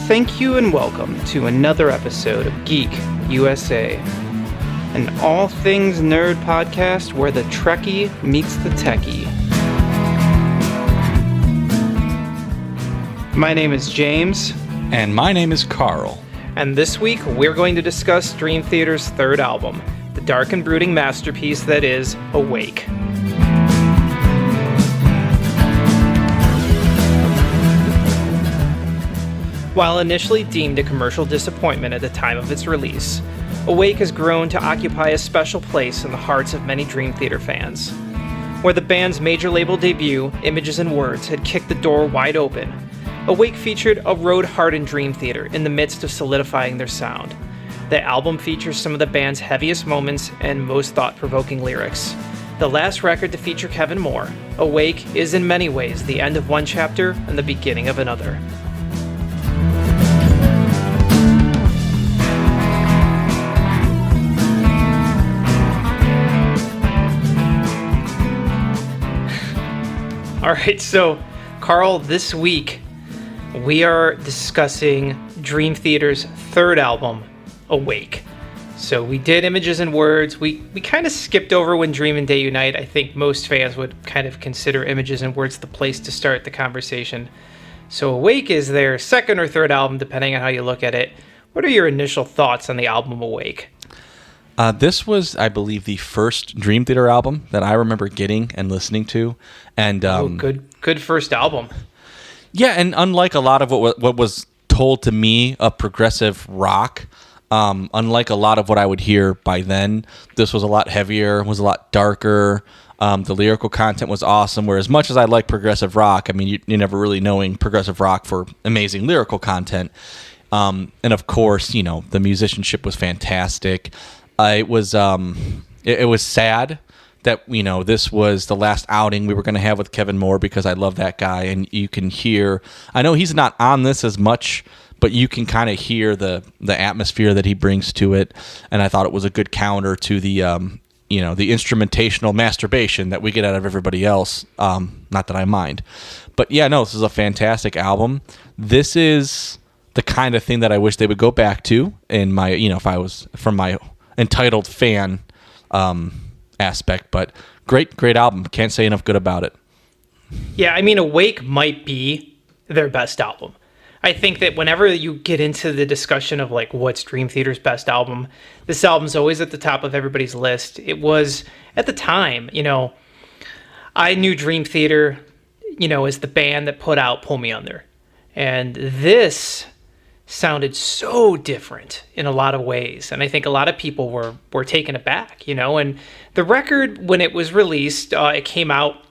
Thank you and welcome to another episode of Geek USA, an all things nerd podcast where the Trekkie meets the Techie. My name is James. And my name is Carl. And this week we're going to discuss Dream Theater's third album, the dark and brooding masterpiece that is Awake. While initially deemed a commercial disappointment at the time of its release, Awake has grown to occupy a special place in the hearts of many Dream Theater fans. Where the band's major label debut, Images and Words, had kicked the door wide open, Awake featured a road-hardened Dream Theater in the midst of solidifying their sound. The album features some of the band's heaviest moments and most thought-provoking lyrics. The last record to feature Kevin Moore, Awake is in many ways the end of one chapter and the beginning of another. Alright, so Carl, this week we are discussing Dream Theater's third album, Awake. So we did Images and Words. We kind of skipped over When Dream and Day Unite. I think most fans would kind of consider Images and Words the place to start the conversation. So Awake is their second or third album, depending on how you look at it. What are your initial thoughts on the album Awake? This was, I believe, the first Dream Theater album that I remember getting and listening to. And good first album. Yeah, and unlike a lot of what was told to me of progressive rock, unlike a lot of what I would hear by then, this was a lot heavier, was a lot darker. The lyrical content was awesome. Where as much as I like progressive rock, I mean, you're never really knowing progressive rock for amazing lyrical content. And of course, you know, the musicianship was fantastic. It was sad that, you know, this was the last outing we were going to have with Kevin Moore, because I love that guy, and you can hear, I know he's not on this as much, but you can kind of hear the atmosphere that he brings to it, and I thought it was a good counter to the the instrumentational masturbation that we get out of everybody else. Not that I mind, but yeah, no, this is a fantastic album. This is the kind of thing that I wish they would go back to in my, if I was from my entitled fan aspect. But great album. Can't say enough good about it. Yeah, I mean, Awake might be their best album. I think that whenever you get into the discussion of like what's Dream Theater's best album, this album's always at the top of everybody's list. It was at the time, I knew Dream Theater, as the band that put out Pull Me Under. And this sounded so different in a lot of ways, and I think a lot of people were taken aback, and the record, when it was released, it came out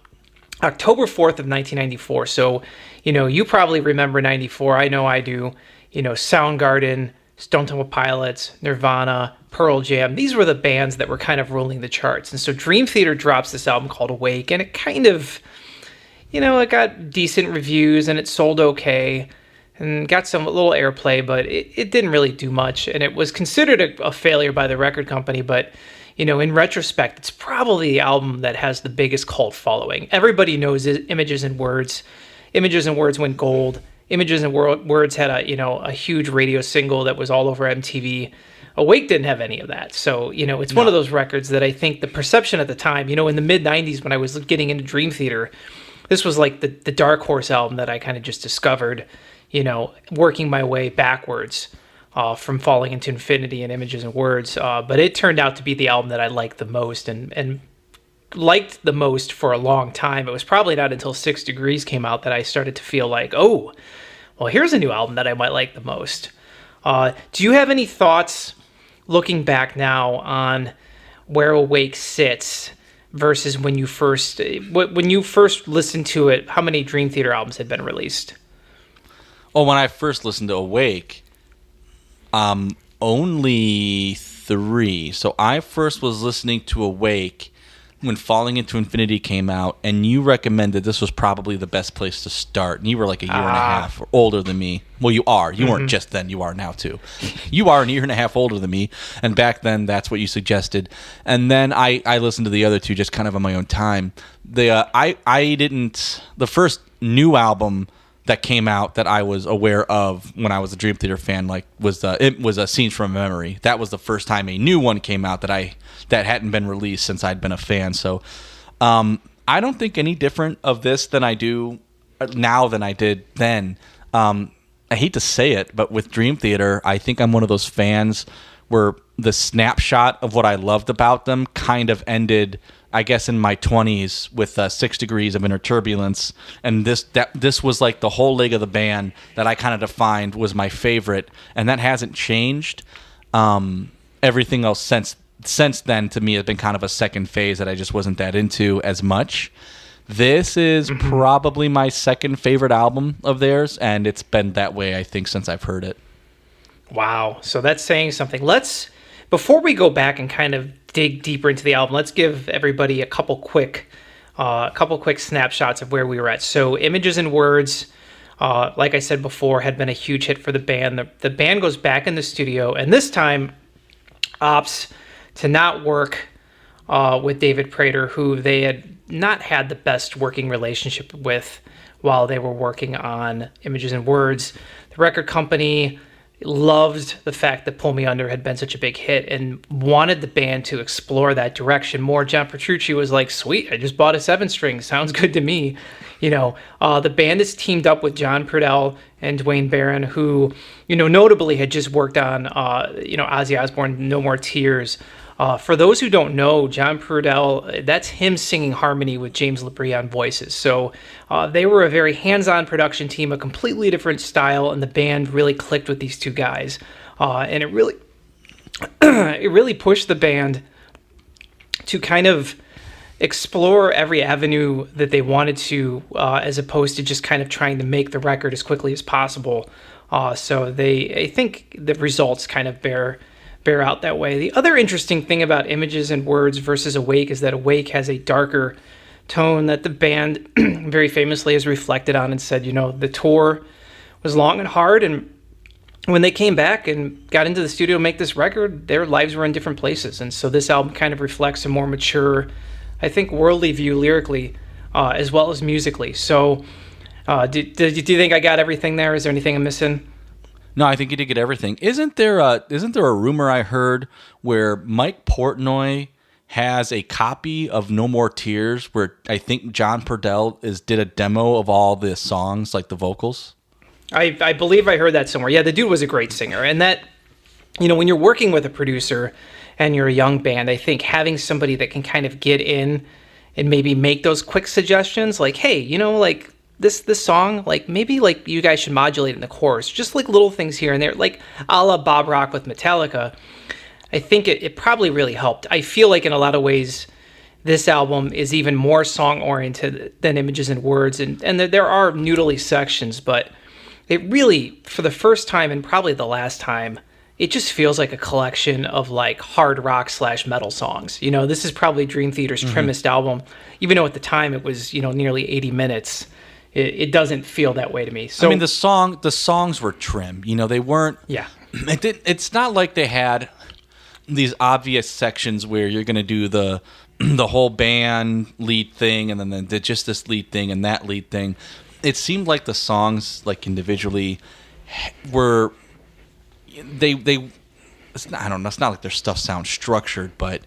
October 4th of 1994, so you probably remember 94. I know I do. Soundgarden, Stone Temple Pilots, Nirvana, Pearl Jam, these were the bands that were kind of ruling the charts. And so Dream Theater drops this album called Awake, and it kind of, it got decent reviews and it sold okay and got some little airplay, but it didn't really do much, and it was considered a failure by the record company. But in retrospect, it's probably the album that has the biggest cult following. Everybody knows Images and Words. Images and Words went gold. Images and Words had a huge radio single that was all over MTV. Awake didn't have any of that. So, it's one of those records that I think the perception at the time, in the mid-90s when I was getting into Dream Theater, this was like the dark horse album that I kind of just discovered, working my way backwards from Falling into Infinity and Images and Words. But it turned out to be the album that I liked the most and liked the most for a long time. It was probably not until 6 Degrees came out that I started to feel like, oh, well, here's a new album that I might like the most. Do you have any thoughts, looking back now, on where Awake sits versus when you first listened to it? How many Dream Theater albums had been released? Oh, when I first listened to Awake, only 3. So I first was listening to Awake when Falling into Infinity came out, and you recommended this was probably the best place to start. And you were like a year and a half older than me. Well, you are. You weren't just then. You are now, too. You are a year and a half older than me, and back then, that's what you suggested. And then I listened to the other two just kind of on my own time. The first new album that came out that I was aware of when I was a Dream Theater fan, like it was a Scenes from Memory. That was the first time a new one came out that hadn't been released since I'd been a fan. So I don't think any different of this than I do now than I did then. I hate to say it, but with Dream Theater, I think I'm one of those fans where the snapshot of what I loved about them kind of ended, I guess, in my 20s with 6 Degrees of Inner Turbulence, and this was like the whole leg of the band that I kind of defined was my favorite, and that hasn't changed. Everything else since then to me has been kind of a second phase that I just wasn't that into as much. This is probably my second favorite album of theirs, and it's been that way, I think, since I've heard it. Wow. So that's saying something. Before we go back and kind of dig deeper into the album, let's give everybody a couple quick snapshots of where we were at. So Images and Words, like I said before, had been a huge hit for the band. The band goes back in the studio, and this time opts to not work with David Prater, who they had not had the best working relationship with while they were working on Images and Words. The record company loved the fact that Pull Me Under had been such a big hit and wanted the band to explore that direction more. John Petrucci was like, sweet, I just bought a 7-string. Sounds good to me. The band is teamed up with John Prudell and Dwayne Barron, who, notably had just worked on, Ozzy Osbourne, No More Tears. For those who don't know, John Prudell, that's him singing harmony with James LaBrie on voices. So they were a very hands-on production team, a completely different style, and the band really clicked with these two guys. And it really, it really pushed the band to kind of explore every avenue that they wanted to, as opposed to just kind of trying to make the record as quickly as possible. I think the results kind of bear out that way. The other interesting thing about Images and Words versus Awake is that Awake has a darker tone that the band very famously has reflected on and said, the tour was long and hard, and when they came back and got into the studio to make this record, their lives were in different places. And so this album kind of reflects a more mature, I think, worldly view lyrically, as well as musically. So do you think I got everything there? Is there anything I'm missing? No, I think you did get everything. Isn't there a rumor I heard where Mike Portnoy has a copy of No More Tears where I think John Purdell did a demo of all the songs, like the vocals? I believe I heard that somewhere. Yeah, the dude was a great singer. And that, when you're working with a producer and you're a young band, I think having somebody that can kind of get in and maybe make those quick suggestions, like, hey, this song, like, maybe, like, you guys should modulate in the chorus, just like little things here and there, like a la Bob Rock with Metallica. I think it probably really helped. I feel like in a lot of ways this album is even more song oriented than Images and Words, and there are noodly sections, but it really, for the first time and probably the last time, it just feels like a collection of like hard rock / metal songs. This is probably Dream Theater's trimmest album, even though at the time it was nearly 80 minutes. It doesn't feel that way to me. So, I mean, the songs were trim. They weren't. Yeah. It's not like they had these obvious sections where you're going to do the whole band lead thing and then just this lead thing and that lead thing. It seemed like the songs, like individually, were it's not, I don't know. It's not like their stuff sounds structured, but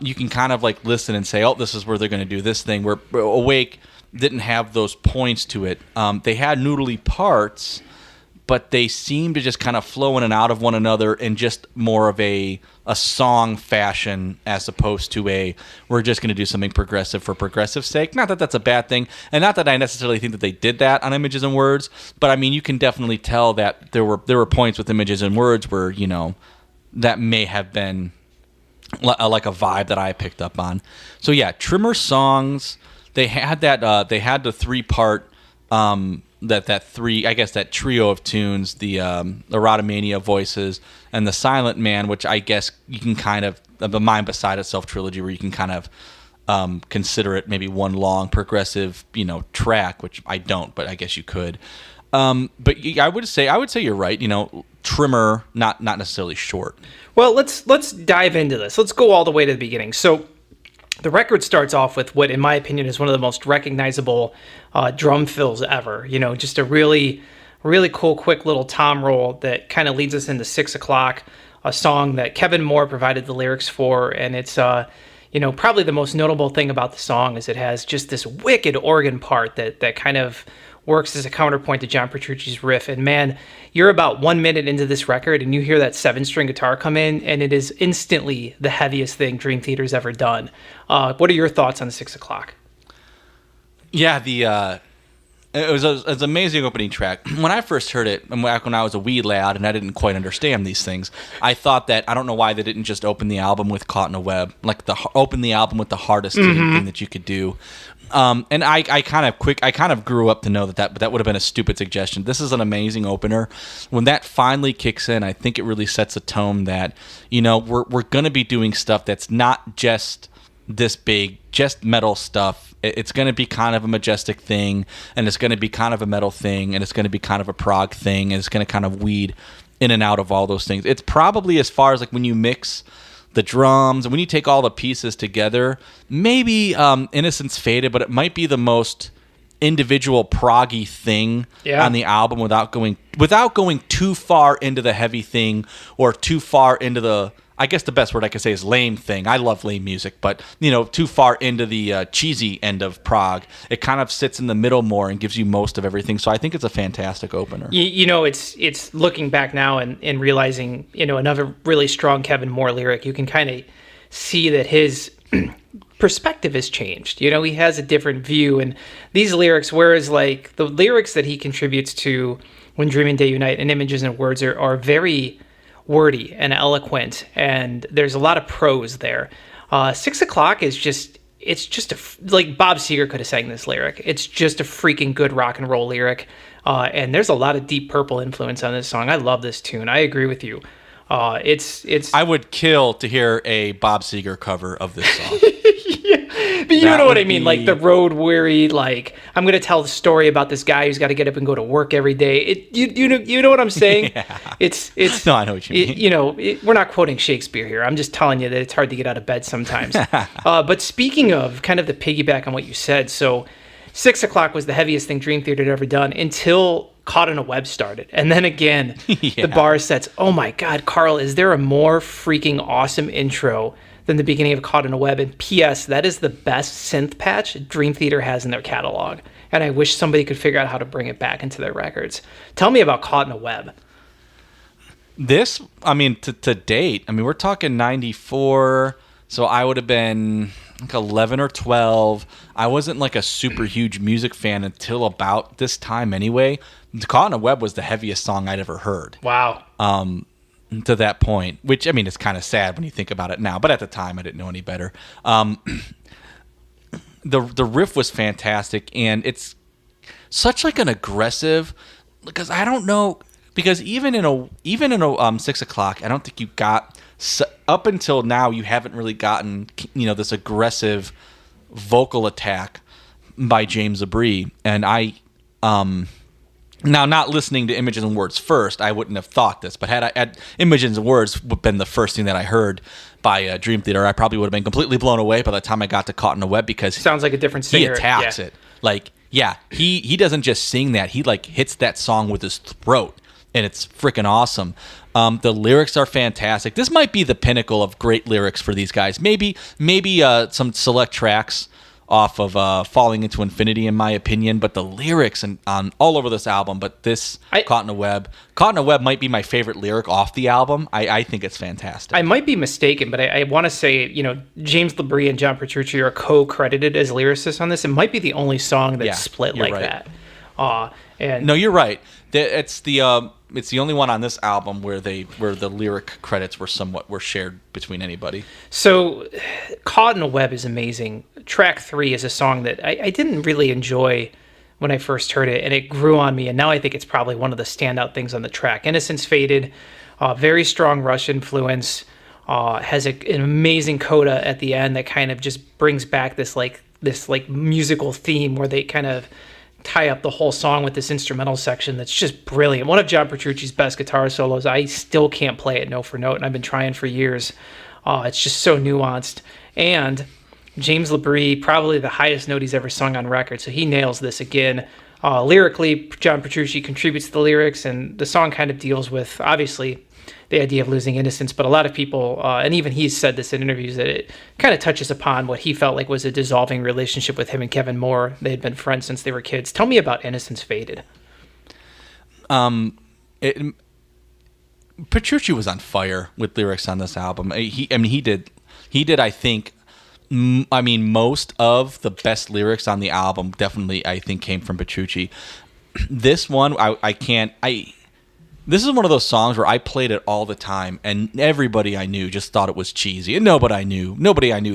you can kind of like listen and say, oh, this is where they're going to do this thing. Where Awake didn't have those points to it. They had noodly parts, but they seemed to just kind of flow in and out of one another in just more of a song fashion as opposed to we're just going to do something progressive for progressive's sake. Not that that's a bad thing, and not that I necessarily think that they did that on Images and Words, but I mean, you can definitely tell that there were points with Images and Words where, that may have been like a vibe that I picked up on. So yeah, trimmer songs. They had that. They had the 3-part. That trio of tunes, the Erotomania voices and the Silent Man, which I guess you can kind of the Mind Beside Itself trilogy, where you can kind of consider it maybe one long progressive track, which I don't, but I guess you could. But I would say you're right. Trimmer, not necessarily short. Well, let's dive into this. Let's go all the way to the beginning. So The record starts off with what, in my opinion, is one of the most recognizable drum fills ever. Just a really, really cool, quick little tom roll that kind of leads us into 6 o'clock, a song that Kevin Moore provided the lyrics for. And it's, probably the most notable thing about the song is it has just this wicked organ part that kind of works as a counterpoint to John Petrucci's riff. And man, you're about 1 minute into this record and you hear that 7-string guitar come in, and it is instantly the heaviest thing Dream Theater's ever done. What are your thoughts on 6 o'clock? Yeah, it was an amazing opening track. When I first heard it, and back when I was a wee lad and I didn't quite understand these things, I thought that, I don't know why they didn't just open the album with Caught in a Web, like open the album with the hardest thing that you could do. And I kind of grew up to know that would have been a stupid suggestion. This is an amazing opener. When that finally kicks in, I think it really sets a tone that, we're going to be doing stuff that's not just this big, just metal stuff. It's going to be kind of a majestic thing, and it's going to be kind of a metal thing, and it's going to be kind of a prog thing, and it's going to kind of weed in and out of all those things. It's probably, as far as like when you mix the drums and when you take all the pieces together, maybe Innocence Faded, but it might be the most individual proggy thing on the album without going too far into the heavy thing or too far into the, I guess the best word I could say is lame thing. I love lame music, but too far into the cheesy end of prog. It kind of sits in the middle more and gives you most of everything. So I think it's a fantastic opener. It's looking back now and realizing, another really strong Kevin Moore lyric. You can kind of see that his perspective has changed. He has a different view, and these lyrics, whereas like the lyrics that he contributes to When Dreaming Day Unite and Images and Words are very wordy and eloquent, and there's a lot of prose there. 6 o'clock is like Bob Seger could have sang this lyric. It's just a freaking good rock and roll lyric, and there's a lot of Deep Purple influence on this song. I love this tune. I agree with you. It's I would kill to hear a Bob Seger cover of this song. But you know what I mean, like the road weary, like I'm going to tell the story about this guy who's got to get up and go to work every day. You know what I'm saying? Yeah. It's No, I know what you mean. We're not quoting Shakespeare here. I'm just telling you that it's hard to get out of bed sometimes. But speaking of kind of the piggyback on what you said, so 6 o'clock was the heaviest thing Dream Theater had ever done until Caught in a Web started. And then again, the bar sets. Oh my God, Carl, is there a more freaking awesome intro than the beginning of Caught in a Web? And P.S., that is the best synth patch Dream Theater has in their catalog. And I wish somebody could figure out how to bring it back into their records. Tell me about Caught in a Web. This, to date, we're talking 94, so I would have been like 11 or 12. I wasn't like a super huge music fan until about this time anyway. Caught in a Web was the heaviest song I'd ever heard. Wow. To that point, which it's kind of sad when you think about it now, but at the time I didn't know any better. The riff was fantastic, and it's such like an aggressive, because I don't know, because even in a 6 o'clock, I don't think you got up until now you haven't really gotten this aggressive vocal attack by James Abree, and I now, not listening to Images and Words first, I wouldn't have thought this. But had Images and Words been the first thing that I heard by Dream Theater, I probably would have been completely blown away by the time I got to Caught in a Web, because sounds like a different singer. He attacks it. Like, he doesn't just sing that. He like hits that song with his throat, and it's freaking awesome. The lyrics are fantastic. This might be the pinnacle of great lyrics for these guys. Maybe some select tracks off of Falling Into Infinity, in my opinion, but the lyrics on all over this album. But this Caught in a Web might be my favorite lyric off the album. I think it's fantastic. I might be mistaken, but I want to say, James Labrie and John Petrucci are co-credited as lyricists on this. It might be the only song that's split like right. that. And no, you're right. It's the only one on this album where the lyric credits were shared between anybody. So, Caught in a Web is amazing. Track 3 is a song that I didn't really enjoy when I first heard it, and it grew on me, and now I think it's probably one of the standout things on the track. Innocence Faded, very strong Rush influence, has an amazing coda at the end that kind of just brings back this musical theme where they kind of tie up the whole song with this instrumental section that's just brilliant. One of John Petrucci's best guitar solos. I still can't play it note for note, and I've been trying for years. It's just so nuanced. And James LaBrie, probably the highest note he's ever sung on record, so he nails this again. Lyrically, John Petrucci contributes to the lyrics, and the song kind of deals with, obviously, the idea of losing innocence, but a lot of people, and even he's said this in interviews, that it kind of touches upon what he felt like was a dissolving relationship with him and Kevin Moore. They had been friends since they were kids. Tell me about Innocence Faded. Petrucci was on fire with lyrics on this album. He did, I think, most of the best lyrics on the album definitely, I think, came from Petrucci. This one, this is one of those songs where I played it all the time, and everybody I knew just thought it was cheesy, and nobody I knew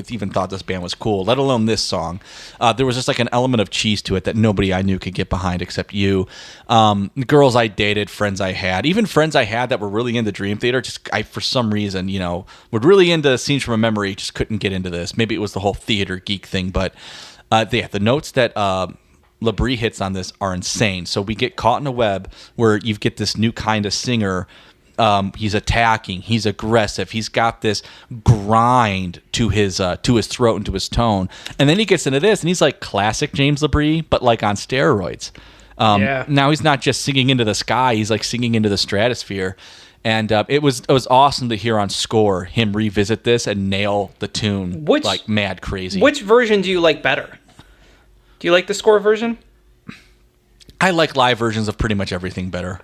even thought this band was cool, let alone this song. There was just like an element of cheese to it that nobody I knew could get behind except you. Girls I dated, friends I had, even friends I had that were really into Dream Theater, for some reason, were really into Scenes from a Memory, just couldn't get into this. Maybe it was the whole theater geek thing, but the notes that LaBrie hits on this are insane. So we get caught in a web where you get this new kind of singer. He's attacking. He's aggressive. He's got this grind to his throat and to his tone. And then he gets into this, and he's like classic James LaBrie, but like on steroids. Now he's not just singing into the sky. He's like singing into the stratosphere. And it was awesome to hear on Score him revisit this and nail the tune like mad crazy. Which version do you like better? Do you like the Score version? I like live versions of pretty much everything better.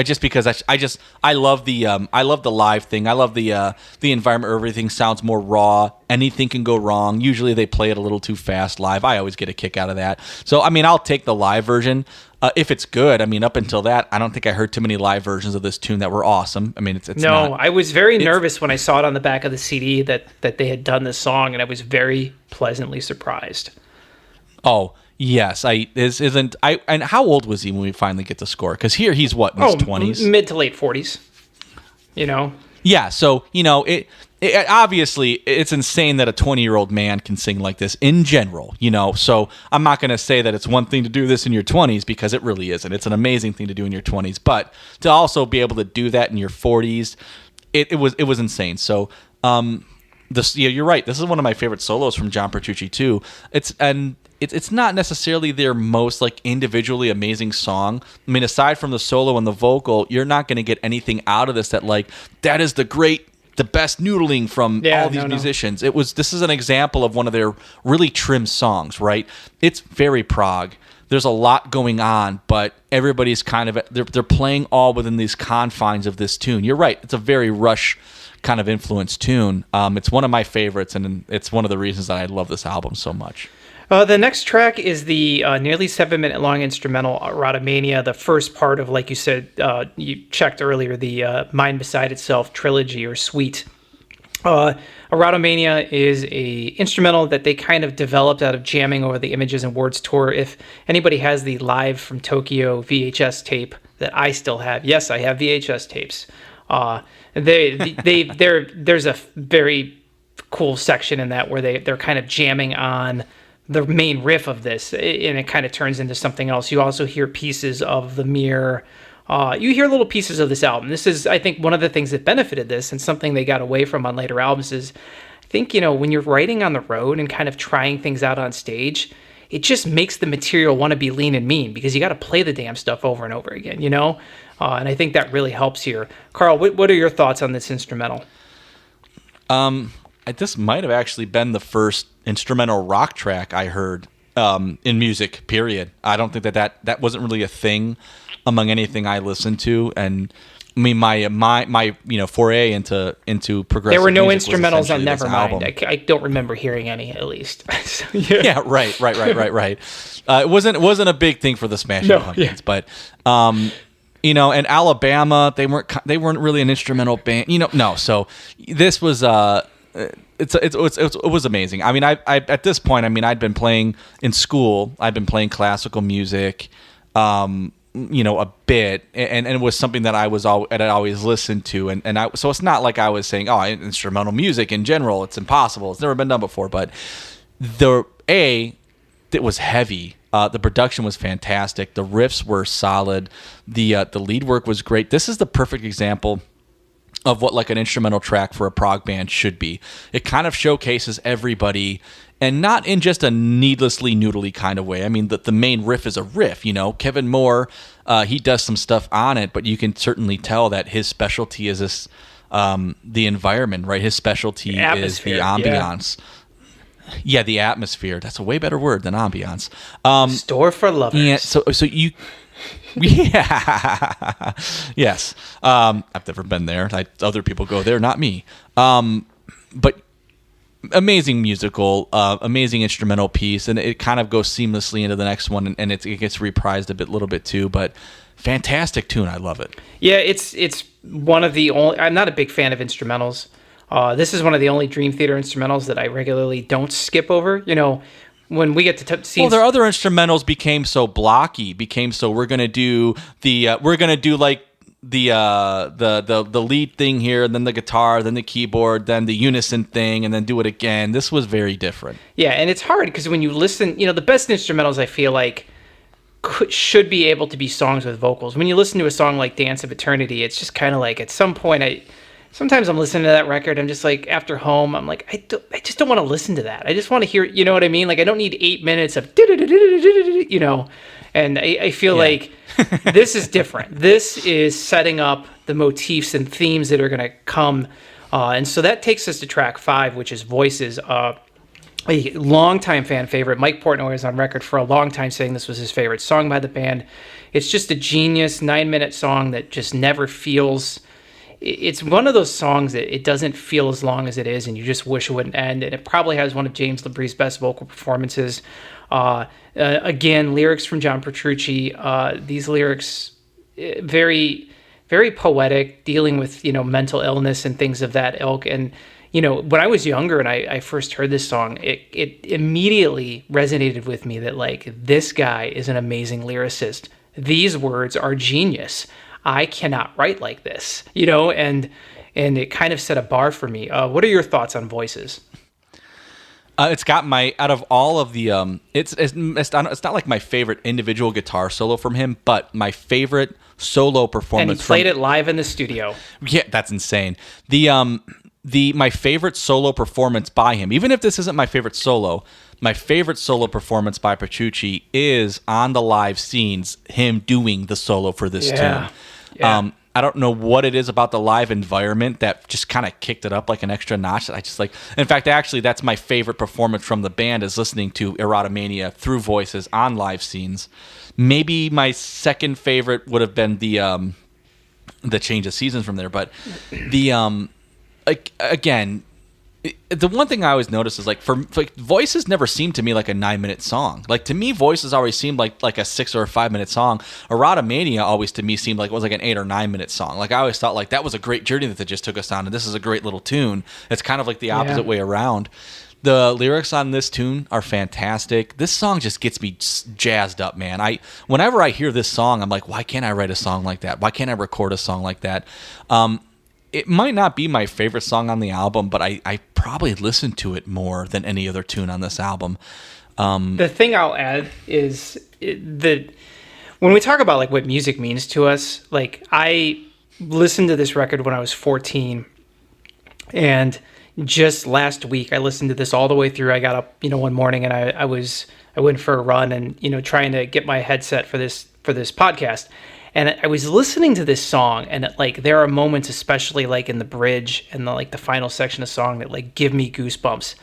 Just because I love the live thing. I love the environment where everything sounds more raw. Anything can go wrong. Usually they play it a little too fast live. I always get a kick out of that. So I'll take the live version if it's good. Up until that, I don't think I heard too many live versions of this tune that were awesome. I was very nervous when I saw it on the back of the CD that they had done this song, and I was very pleasantly surprised. Oh. Yes, and how old was he when we finally get the Score? Because here he's what, in his 20s? Mid to late 40s, Yeah, so, it obviously, it's insane that a 20-year-old man can sing like this in general, so I'm not going to say that it's one thing to do this in your 20s, because it really isn't. It's an amazing thing to do in your 20s, but to also be able to do that in your 40s, it was insane. So, you're right, this is one of my favorite solos from John Petrucci, too. It's not necessarily their most like individually amazing song. Aside from the solo and the vocal, you're not going to get anything out of this that is the best noodling from all these musicians. This is an example of one of their really trimmed songs, right? It's very prog. There's a lot going on, but everybody's kind of they're playing all within these confines of this tune. You're right. It's a very Rush kind of influenced tune. It's one of my favorites, and it's one of the reasons that I love this album so much. The next track is the nearly 7-minute long instrumental Erotomania, the first part of, like you said, you checked earlier, the Mind Beside Itself trilogy or suite. Erotomania is a instrumental that they kind of developed out of jamming over the Images and Words tour. If anybody has the Live from Tokyo VHS tape that I still have, yes, I have VHS tapes. There's a very cool section in that where they're kind of jamming on the main riff of this, and it kind of turns into something else. You also hear pieces of The Mirror. You hear little pieces of this album. This is, I think, one of the things that benefited this, and something they got away from on later albums is, I think, when you're writing on the road and kind of trying things out on stage, it just makes the material want to be lean and mean, because you got to play the damn stuff over and over again, and I think that really helps here. Carl, what are your thoughts on this instrumental? This might have actually been the first instrumental rock track I heard in music, period. I don't think that wasn't really a thing among anything I listened to. And my foray into progressive there were no music instrumentals on Nevermind. I don't remember hearing any, at least. So, yeah, right. It wasn't a big thing for the Smashing Pumpkins, but and Alabama, they weren't really an instrumental band, no. So this was it was amazing. I at this point, I'd been playing in school. I'd been playing classical music, a bit, and it was something that I'd always listened to, so it's not like I was saying, instrumental music in general, it's impossible. It's never been done before. But it was heavy. The production was fantastic. The riffs were solid. The lead work was great. This is the perfect example of what like an instrumental track for a prog band should be. It kind of showcases everybody and not in just a needlessly noodly kind of way. I mean, the main riff is a riff, Kevin Moore, he does some stuff on it, but you can certainly tell that his specialty is this, the environment, right? His specialty is the ambiance. Yeah, the atmosphere. That's a way better word than ambiance. Store for lovers. Yeah, so you... Yeah. Yes. I've never been there. Other people go there, not me. But amazing musical, amazing instrumental piece, and it kind of goes seamlessly into the next one, and it gets reprised a little bit too. But fantastic tune. I love it. Yeah, it's one of the only. I'm not a big fan of instrumentals. This is one of the only Dream Theater instrumentals that I regularly don't skip over. When we get to scenes, their other instrumentals became so blocky, we're gonna do like the lead thing here, and then the guitar, then the keyboard, then the unison thing, and then do it again. This was very different. Yeah, and it's hard because when you listen, the best instrumentals I feel like should be able to be songs with vocals. When you listen to a song like Dance of Eternity, it's just kind of like at some point sometimes I'm listening to that record, I'm just like, after home, I'm like, I just don't want to listen to that. I just want to hear, you know what I mean? Like, I don't need 8 minutes of, and I feel like this is different. This is setting up the motifs and themes that are going to come. And so that takes us to track 5, which is Voices. A longtime fan favorite. Mike Portnoy is on record for a long time saying this was his favorite song by the band. It's just a genius 9-minute song that just never feels... It's one of those songs that it doesn't feel as long as it is, and you just wish it wouldn't end. And it probably has one of James LaBrie's best vocal performances. Again, lyrics from John Petrucci. These lyrics, very, very poetic, dealing with mental illness and things of that ilk. And when I was younger and I first heard this song, it immediately resonated with me that like this guy is an amazing lyricist. These words are genius. I cannot write like this, and it kind of set a bar for me. What are your thoughts on Voices? It's got out of all of the, it's not like my favorite individual guitar solo from him, but my favorite solo performance. And he played it live in the studio. Yeah, that's insane. My favorite solo performance by him, even if this isn't my favorite solo performance by Petrucci is on the live scenes, him doing the solo for this tune. Yeah. I don't know what it is about the live environment that just kind of kicked it up like an extra notch that I just like. In fact, actually, that's my favorite performance from the band is listening to Erotomania through Voices on live scenes. Maybe my second favorite would have been the Change of Seasons from there, but again, the one thing I always notice is like Voices never seemed to me like a 9-minute song. Like to me, Voices always seemed like a 6 or a 5-minute song. Erotomania always to me seemed like it was like an 8 or 9-minute song. Like I always thought like that was a great journey that they just took us on, and this is a great little tune. It's kind of like the opposite way around. The lyrics on this tune are fantastic. This song just gets me jazzed up, man. Whenever I hear this song, I'm like, why can't I write a song like that? Why can't I record a song like that? It might not be my favorite song on the album, but I probably listen to it more than any other tune on this album. The thing I'll add is that when we talk about like what music means to us, like I listened to this record when I was 14, and just last week I listened to this all the way through. I got up, one morning and I went for a run and trying to get my headset for this podcast. And I was listening to this song, and like there are moments, especially like in the bridge and the final section of the song, that like give me goosebumps.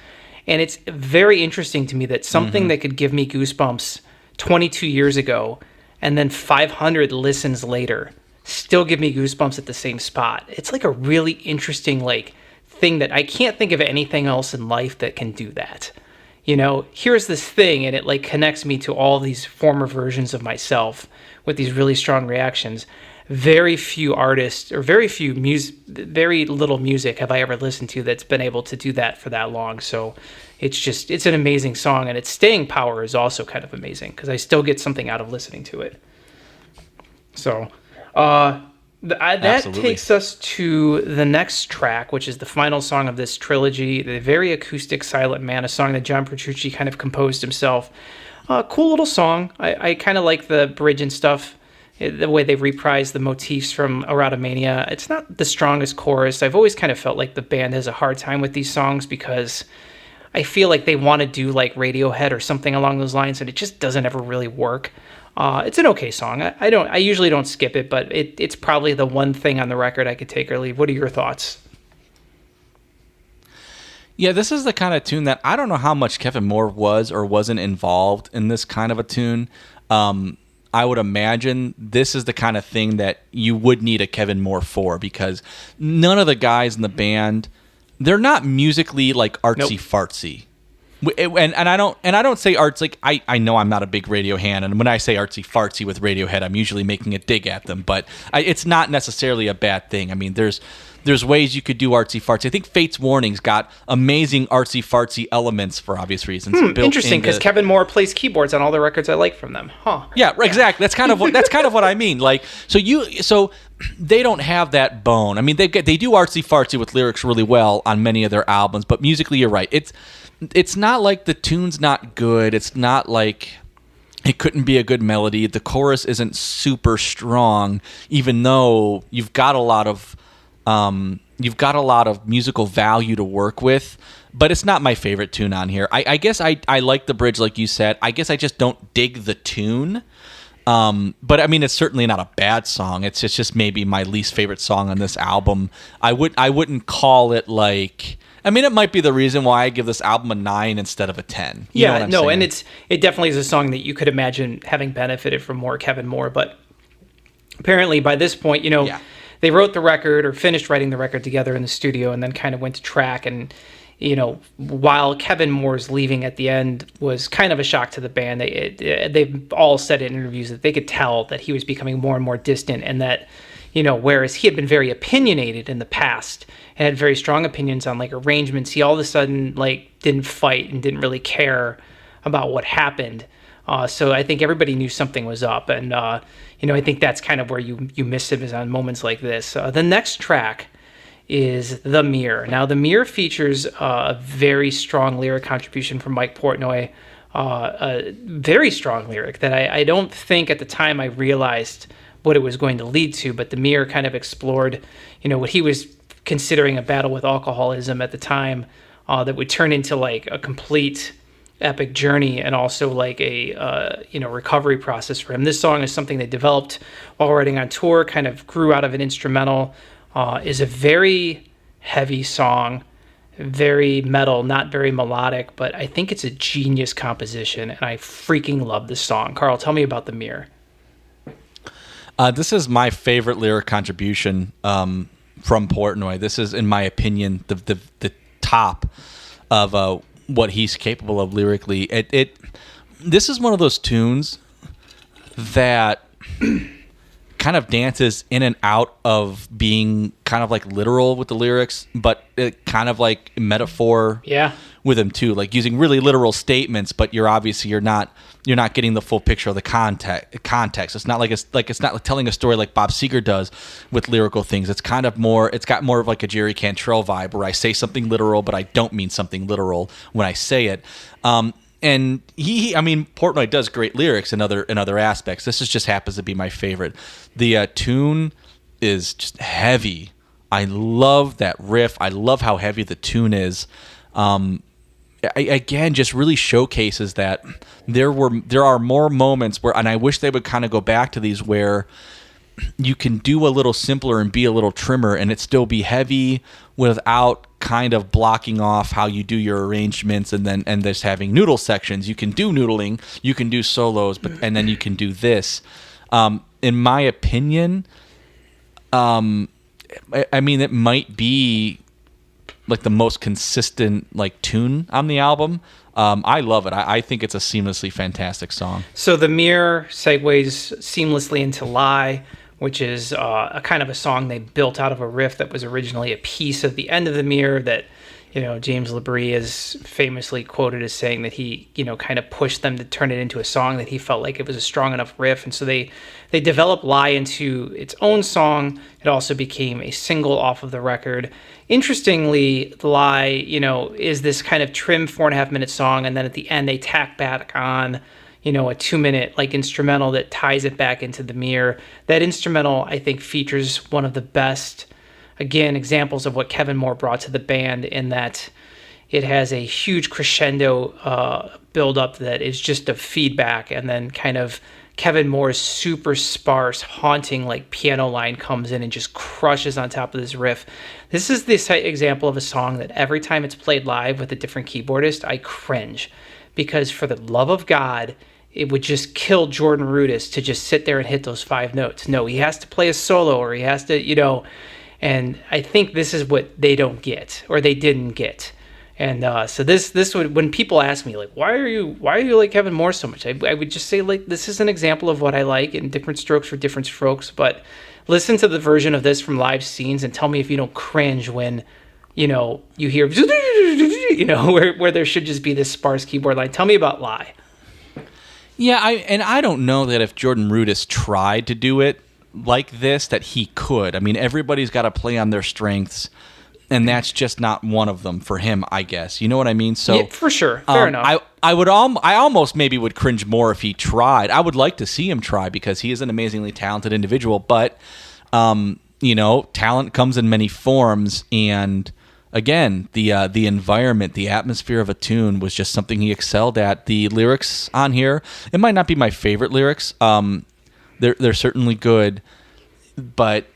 And it's very interesting to me that something that could give me goosebumps 22 years ago, and then 500 listens later, still give me goosebumps at the same spot. It's like a really interesting like thing that I can't think of anything else in life that can do that. Here's this thing, and it like connects me to all these former versions of myself with these really strong reactions. Very few artists or very little music have I ever listened to that's been able to do that for that long. So it's an amazing song, and its staying power is also kind of amazing because I still get something out of listening to it. So that takes us to the next track, which is the final song of this trilogy, the very acoustic Silent Man, a song that John Petrucci kind of composed himself. Cool little song. I kind of like the bridge and stuff, the way they reprise the motifs from Erotomania. It's not the strongest chorus. I've always kind of felt like the band has a hard time with these songs because I feel like they want to do like Radiohead or something along those lines, and it just doesn't ever really work. It's an okay song. I usually don't skip it, but it's probably the one thing on the record I could take or leave. What are your thoughts? Yeah, this is the kind of tune that I don't know how much Kevin Moore was or wasn't involved in this kind of a tune. I would imagine this is the kind of thing that you would need a Kevin Moore for, because none of the guys in the band, they're not musically like artsy fartsy. And I don't say arts like I know I'm not a big radio hand, and when I say artsy fartsy with Radiohead, I'm usually making a dig at them, but it's not necessarily a bad thing. I mean, there's ways you could do artsy fartsy. I think Fate's Warning's got amazing artsy fartsy elements for obvious reasons. Interesting, because Kevin Moore plays keyboards on all the records I like from them. Huh? Yeah, exactly. That's kind of what I mean. Like, so they don't have that bone. I mean, they do artsy fartsy with lyrics really well on many of their albums, but musically, you're right. It's not like the tune's not good. It's not like it couldn't be a good melody. The chorus isn't super strong, even though you've got a lot of musical value to work with. But it's not my favorite tune on here. I guess I like the bridge, like you said. I guess I just don't dig the tune. But I mean, it's certainly not a bad song. It's just maybe my least favorite song on this album. I wouldn't call it like. I mean, it might be the reason why I give this album a 9 instead of a 10. You know what I'm saying? And it definitely is a song that you could imagine having benefited from more Kevin Moore. But apparently by this point, they wrote the record or finished writing the record together in the studio and then kind of went to track. And, while Kevin Moore's leaving at the end was kind of a shock to the band, they've all said in interviews that they could tell that he was becoming more and more distant, and that, whereas he had been very opinionated in the past and had very strong opinions on like arrangements, he all of a sudden like didn't fight and didn't really care about what happened. So I think everybody knew something was up, and I think that's kind of where you miss him, is on moments like this. The next track is The Mirror. Now, The Mirror features a very strong lyric contribution from Mike Portnoy, a very strong lyric that I don't think at the time I realized what it was going to lead to, but The Mirror kind of explored, what he was considering a battle with alcoholism at the time, that would turn into like a complete epic journey, and also like a recovery process for him. This song is something they developed while writing on tour, kind of grew out of an instrumental, is a very heavy song, very metal, not very melodic, but I think it's a genius composition, and I freaking love this song. Carl, tell me about The Mirror. This is my favorite lyric contribution from Portnoy. This is, in my opinion, the top of what he's capable of lyrically. This is one of those tunes that kind of dances in and out of being kind of like literal with the lyrics, but it kind of like metaphor with him too, like using really literal statements, but you're not getting the full picture of the context. It's not like telling a story like Bob Seger does with lyrical things. It's kind of more, it's got more of like a Jerry Cantrell vibe, where I say something literal, but I don't mean something literal when I say it. And Portnoy does great lyrics in other aspects. This just happens to be my favorite. The tune is just heavy. I love that riff. I love how heavy the tune is. Again, just really showcases that there are more moments where, and I wish they would kind of go back to these, where you can do a little simpler and be a little trimmer and it still be heavy without kind of blocking off how you do your arrangements, and there's having noodle sections. You can do noodling, you can do solos, and then you can do this. In my opinion, it might be like the most consistent like tune on the album. I love it. I think it's a seamlessly fantastic song. So The Mirror segues seamlessly into Lie, which is a kind of a song they built out of a riff that was originally a piece of the end of The Mirror that, James LaBrie is famously quoted as saying that he, kind of pushed them to turn it into a song that he felt like it was a strong enough riff. And so they developed Lie into its own song. It also became a single off of the record. Interestingly, Lie, is this kind of trim 4.5-minute song, and then at the end they tack back on, a 2-minute like instrumental that ties it back into The Mirror. That instrumental, I think, features one of the best, again, examples of what Kevin Moore brought to the band, in that It has a huge crescendo build up that is just a feedback, and then kind of Kevin Moore's super sparse, haunting like piano line comes in and just crushes on top of this riff. This is this example of a song that every time it's played live with a different keyboardist, I cringe, because for the love of God, it would just kill Jordan Rudess to just sit there and hit those 5 notes. No, he has to play a solo, or he has to, and I think this is what they don't get, or they didn't get. And so this would, when people ask me like, why are you like Kevin Moore so much, I would just say, like, this is an example of what I like, and different strokes for different strokes. But listen to the version of this from live scenes and tell me if you don't cringe when you hear where there should just be this sparse keyboard line. Tell me about Lie. Yeah, I don't know that if Jordan Rudess tried to do it like this that he could. I mean, everybody's got to play on their strengths, and that's just not one of them for him, I guess. You know what I mean? So yeah, for sure, fair enough. I almost maybe would cringe more if he tried. I would like to see him try, because he is an amazingly talented individual. But talent comes in many forms, and again, the environment, the atmosphere of a tune was just something he excelled at. The lyrics on here, it might not be my favorite lyrics. They're certainly good, but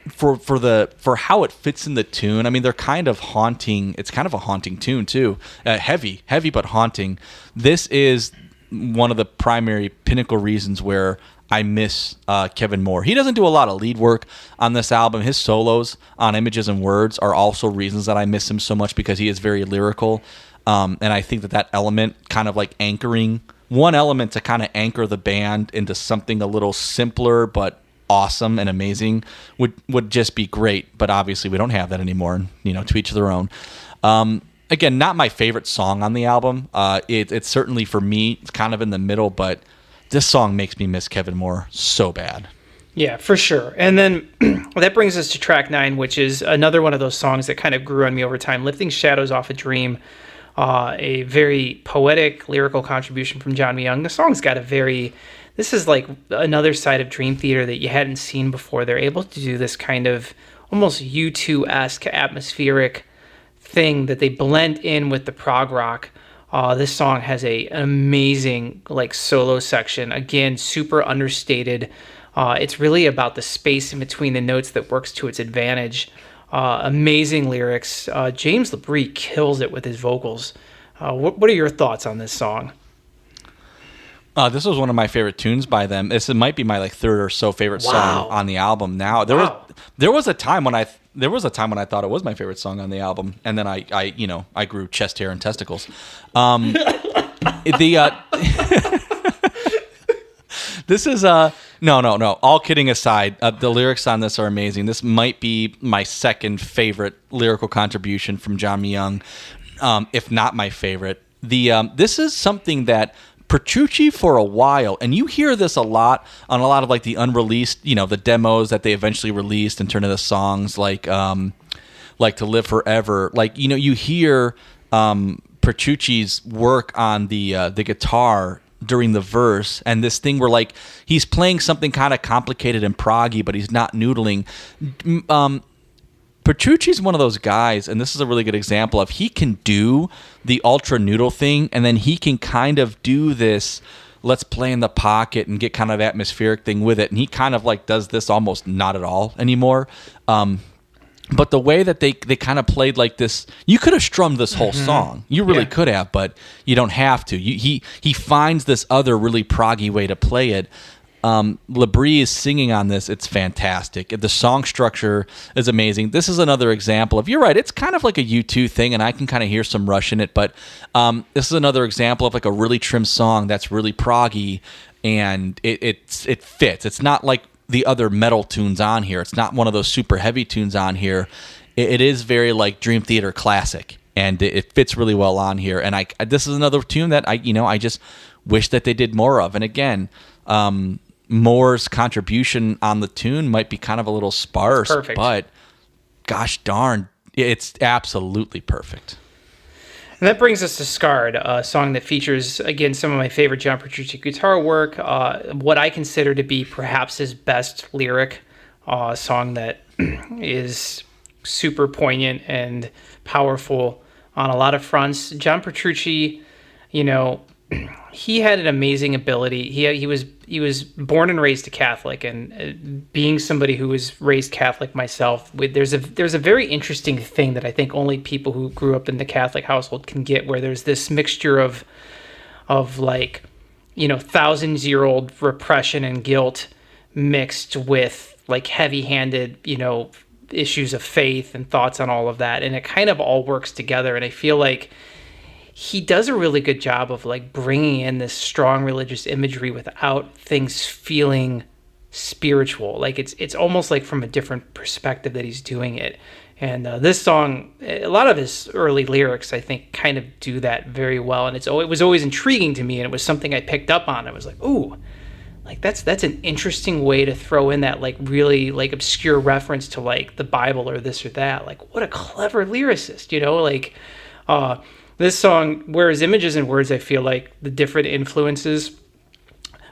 for how it fits in the tune, I mean, they're kind of haunting. It's kind of a haunting tune too. Heavy but haunting. This is one of the primary pinnacle reasons where I miss Kevin Moore. He doesn't do a lot of lead work on this album. His solos on Images and Words are also reasons that I miss him so much, because he is very lyrical. And I think that element, kind of like anchoring, one element to kind of anchor the band into something a little simpler but awesome and amazing, would just be great. But obviously we don't have that anymore, and to each their own. Again, not my favorite song on the album. It's certainly, for me, it's kind of in the middle, but this song makes me miss Kevin Moore so bad. Yeah, for sure. And then that brings us to track 9, which is another one of those songs that kind of grew on me over time. Lifting Shadows Off a Dream, a very poetic, lyrical contribution from John Myung. The song's got this is like another side of Dream Theater that you hadn't seen before. They're able to do this kind of almost U2-esque atmospheric thing that they blend in with the prog rock. This song has an amazing solo section. Again, super understated. It's really about the space in between the notes that works to its advantage. Amazing lyrics. James LaBrie kills it with his vocals. What are your thoughts on this song? This was one of my favorite tunes by them. This might be my third or so favorite song on the album. Now there was a time when I thought it was my favorite song on the album, and then I grew chest hair and testicles. This is no. All kidding aside, the lyrics on this are amazing. This might be my second favorite lyrical contribution from John Myung, if not my favorite. This is something that Petrucci, for a while, and you hear this a lot on a lot of the unreleased, the demos that they eventually released and turned into songs like To Live Forever. You hear Petrucci's work on the guitar during the verse, and this thing where he's playing something kind of complicated and proggy, but he's not noodling. Petrucci's one of those guys, and this is a really good example of, he can do the ultra noodle thing, and then he can kind of do this let's play in the pocket and get kind of atmospheric thing with it, and he kind of does this almost not at all anymore. But the way that they kind of played this, you could have strummed this whole song. You really could have, but you don't have to. He finds this other really proggy way to play it. LaBrie is singing on this. It's fantastic. The song structure is amazing. This is another example of, you're right, it's kind of like a U2 thing, and I can kind of hear some Rush in it, but this is another example of a really trimmed song that's really proggy, and it fits. It's not like the other metal tunes on here. It's not one of those super heavy tunes on here. It is very Dream Theater classic, and it fits really well on here. And this is another tune that I just wish that they did more of. And again, Moore's contribution on the tune might be kind of a little sparse, perfect, but gosh darn, it's absolutely perfect. And that brings us to Scarred, a song that features, again, some of my favorite John Petrucci guitar work, what I consider to be perhaps his best lyric, song that is super poignant and powerful. on a lot of fronts. John Petrucci, you know, he had an amazing ability. He was born and raised a Catholic, and being somebody who was raised Catholic myself, there's a very interesting thing that I think only people who grew up in the Catholic household can get, where there's this mixture of like, you know, thousands-year-old repression and guilt mixed with like heavy-handed, you know, issues of faith and thoughts on all of that, and it kind of all works together. And I feel like he does a really good job of like bringing in this strong religious imagery without things feeling spiritual. Like it's almost like from a different perspective that he's doing it. And this song, a lot of his early lyrics, I think, kind of do that very well. And it was always intriguing to me, and it was something I picked up on. I was like, ooh, like that's an interesting way to throw in that like really like obscure reference to like the Bible or this or that. Like, what a clever lyricist, you know? Like, this song, whereas Images and Words, I feel like the different influences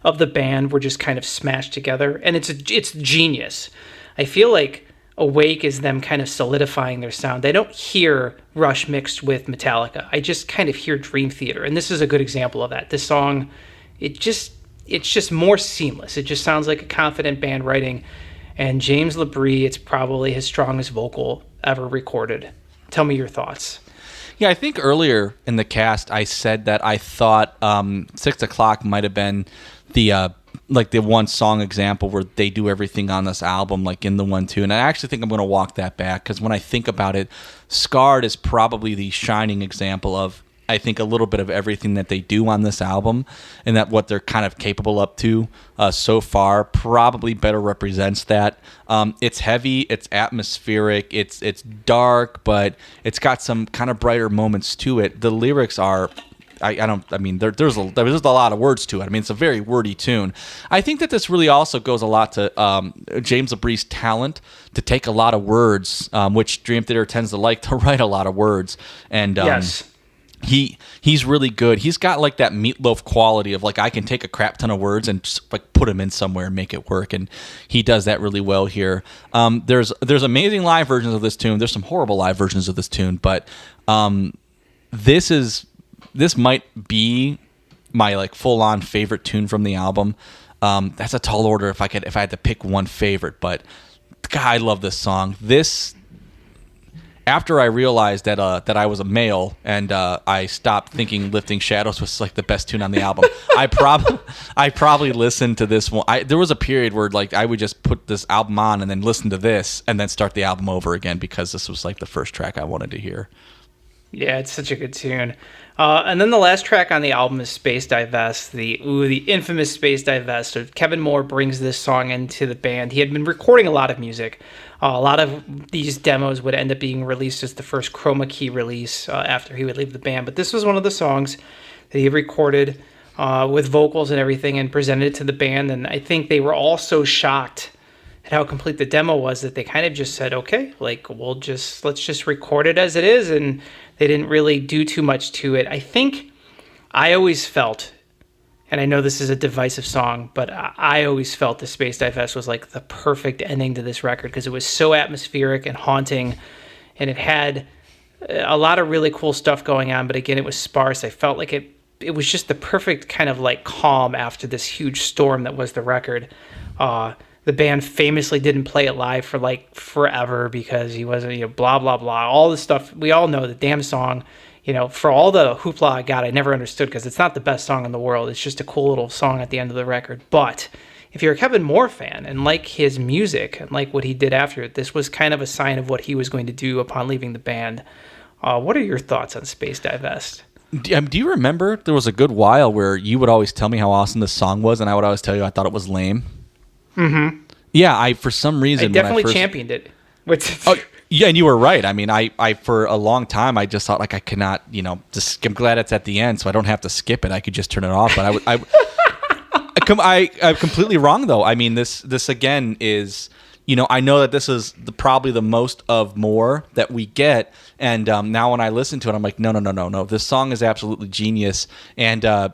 of the band were just kind of smashed together, and it's genius. I feel like Awake is them kind of solidifying their sound. I don't hear Rush mixed with Metallica. I just kind of hear Dream Theater, and this is a good example of that. This song, it's just more seamless. It just sounds like a confident band writing, and James LaBrie, it's probably his strongest vocal ever recorded. Tell me your thoughts. Yeah, I think earlier in the cast I said that I thought 6 O'Clock might have been the like the one song example where they do everything on this album like in the 1-2, and I actually think I'm going to walk that back, because when I think about it, Scarred is probably the shining example of, I think, a little bit of everything that they do on this album, and that what they're kind of capable up to so far probably better represents that. It's heavy, it's atmospheric, it's dark, but it's got some kind of brighter moments to it. The lyrics are, there's a lot of words to it. I mean, it's a very wordy tune. I think that this really also goes a lot to James LaBrie's talent to take a lot of words, which Dream Theater tends to like to write a lot of words, and yes. He's really good. He's got like that Meatloaf quality of like, I can take a crap ton of words and just like put them in somewhere and make it work, and he does that really well here. There's amazing live versions of this tune. There's some horrible live versions of this tune, but this might be my like full on favorite tune from the album. That's a tall order if I had to pick one favorite, but God, I love this song. After I realized that I was a male and I stopped thinking Lifting Shadows was like the best tune on the album, I probably listened to this one. There was a period where like I would just put this album on and then listen to this and then start the album over again, because this was like the first track I wanted to hear. Yeah, it's such a good tune. And then the last track on the album is Space Divest, the infamous Space Divest. So Kevin Moore brings this song into the band. He had been recording a lot of music. A lot of these demos would end up being released as the first Chroma Key release after he would leave the band. But this was one of the songs that he recorded with vocals and everything and presented it to the band. And I think they were all so shocked at how complete the demo was that they kind of just said, okay, like let's just record it as it is. And they didn't really do too much to it. I think I always felt, and I know this is a divisive song, but I always felt the Space Divest was like the perfect ending to this record, because it was so atmospheric and haunting, and it had a lot of really cool stuff going on, but again, it was sparse. I felt like it was just the perfect kind of like calm after this huge storm that was the record. The band famously didn't play it live for like forever because he wasn't, blah, blah, blah. All this stuff. We all know the damn song, for all the hoopla I got, I never understood, because it's not the best song in the world. It's just a cool little song at the end of the record. But if you're a Kevin Moore fan and like his music and like what he did after it, this was kind of a sign of what he was going to do upon leaving the band. What are your thoughts on Space Divest? Do you remember there was a good while where you would always tell me how awesome this song was, and I would always tell you I thought it was lame? Mm-hmm. Yeah, for some reason... I definitely championed it. Yeah, and you were right. I mean, I for a long time, I just thought, like, I cannot, I'm glad it's at the end, so I don't have to skip it. I could just turn it off. But I'm completely wrong, though. I mean, this again is... I know that this is probably the most of Moore that we get, and now when I listen to it, I'm like, no. This song is absolutely genius, and I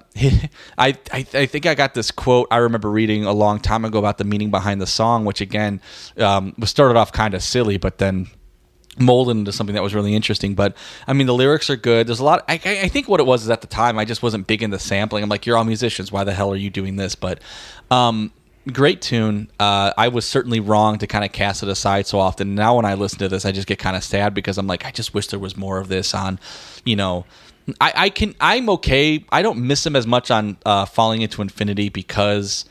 think I got this quote I remember reading a long time ago about the meaning behind the song, which again was started off kind of silly, but then molded into something that was really interesting. But I mean, the lyrics are good. There's a lot. I think what it was is at the time I just wasn't big into sampling. I'm like, you're all musicians. Why the hell are you doing this? But great tune. I was certainly wrong to kind of cast it aside so often. Now when I listen to this, I just get kind of sad because I'm like, I just wish there was more of this on, I'm okay. I don't miss him as much on Falling Into Infinity because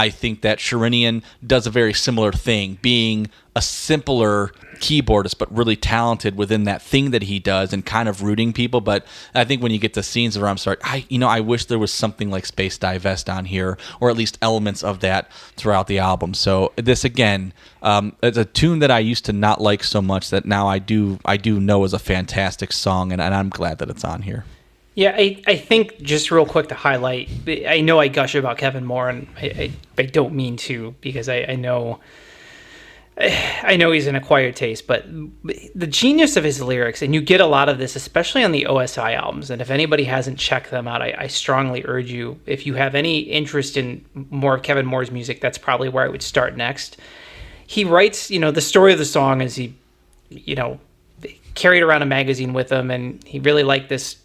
I think that Sherinian does a very similar thing, being a simpler keyboardist, but really talented within that thing that he does and kind of rooting people. But I think when you get to scenes where I'm sorry, I wish there was something like Space Divest on here, or at least elements of that throughout the album. So this, again, it's a tune that I used to not like so much that now I do know is a fantastic song, and I'm glad that it's on here. Yeah, I think just real quick to highlight, I know I gush about Kevin Moore, and I don't mean to, because I know he's an acquired taste, but the genius of his lyrics, and you get a lot of this, especially on the OSI albums, and if anybody hasn't checked them out, I strongly urge you, if you have any interest in more of Kevin Moore's music, that's probably where I would start next. He writes, the story of the song is he, carried around a magazine with him, and he really liked this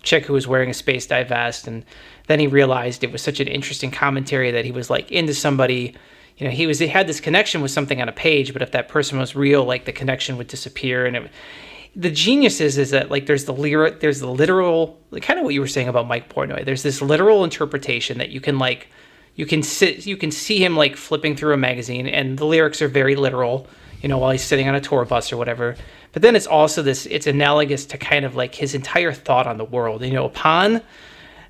chick who was wearing a Space Dive vest, and then he realized it was such an interesting commentary that he was like into somebody. He had this connection with something on a page, but if that person was real, like the connection would disappear. And the genius is that like there's the literal, like kind of what you were saying about Mike Portnoy. There's this literal interpretation that you can see him like flipping through a magazine, and the lyrics are very literal, while he's sitting on a tour bus or whatever. But then it's also it's analogous to kind of like his entire thought on the world. Upon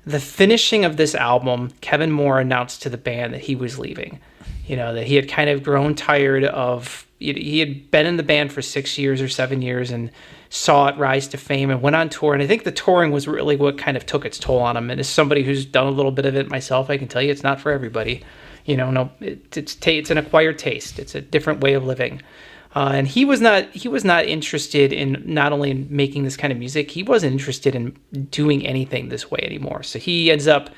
the finishing of this album, Kevin Moore announced to the band that he was leaving. That he had kind of grown tired of, he had been in the band for 6 years or 7 years and saw it rise to fame and went on tour. And I think the touring was really what kind of took its toll on him. And as somebody who's done a little bit of it myself, I can tell you it's not for everybody. It's an acquired taste. It's a different way of living. And he was not interested in not only in making this kind of music, he wasn't interested in doing anything this way anymore. So he ends up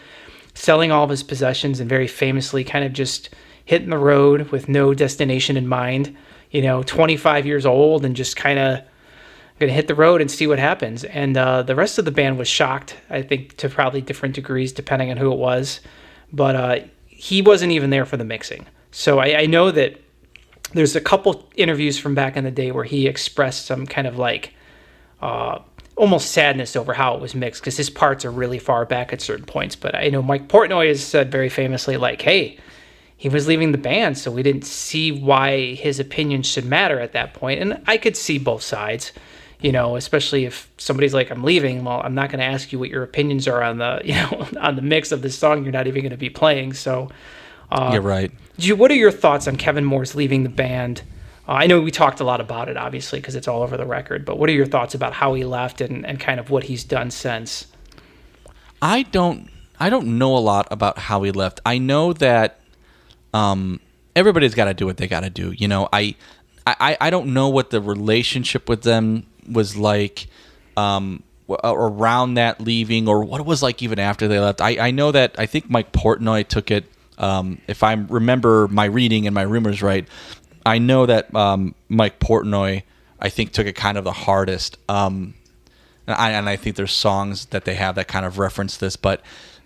selling all of his possessions and very famously kind of just hitting the road with no destination in mind, 25 years old, and just kind of going to hit the road and see what happens. And the rest of the band was shocked, I think, to probably different degrees depending on who it was. But he wasn't even there for the mixing. So I know that there's a couple interviews from back in the day where he expressed some kind of like almost sadness over how it was mixed, because his parts are really far back at certain points. But I know Mike Portnoy has said very famously, like, hey, he was leaving the band, so we didn't see why his opinion should matter at that point. And I could see both sides, especially if somebody's like, I'm leaving. Well, I'm not going to ask you what your opinions are on the, on the mix of this song you're not even going to be playing. So, you're right. What are your thoughts on Kevin Moore's leaving the band? I know we talked a lot about it, obviously, because it's all over the record. But what are your thoughts about how he left and kind of what he's done since? I don't know a lot about how he left. I know that everybody's got to do what they got to do. I don't know what the relationship with them was like around that leaving, or what it was like even after they left. I know that I think Mike Portnoy took it. If I remember my reading and my rumors right, I know that Mike Portnoy, I think, took it kind of the hardest. And I think there's songs that they have that kind of reference this, but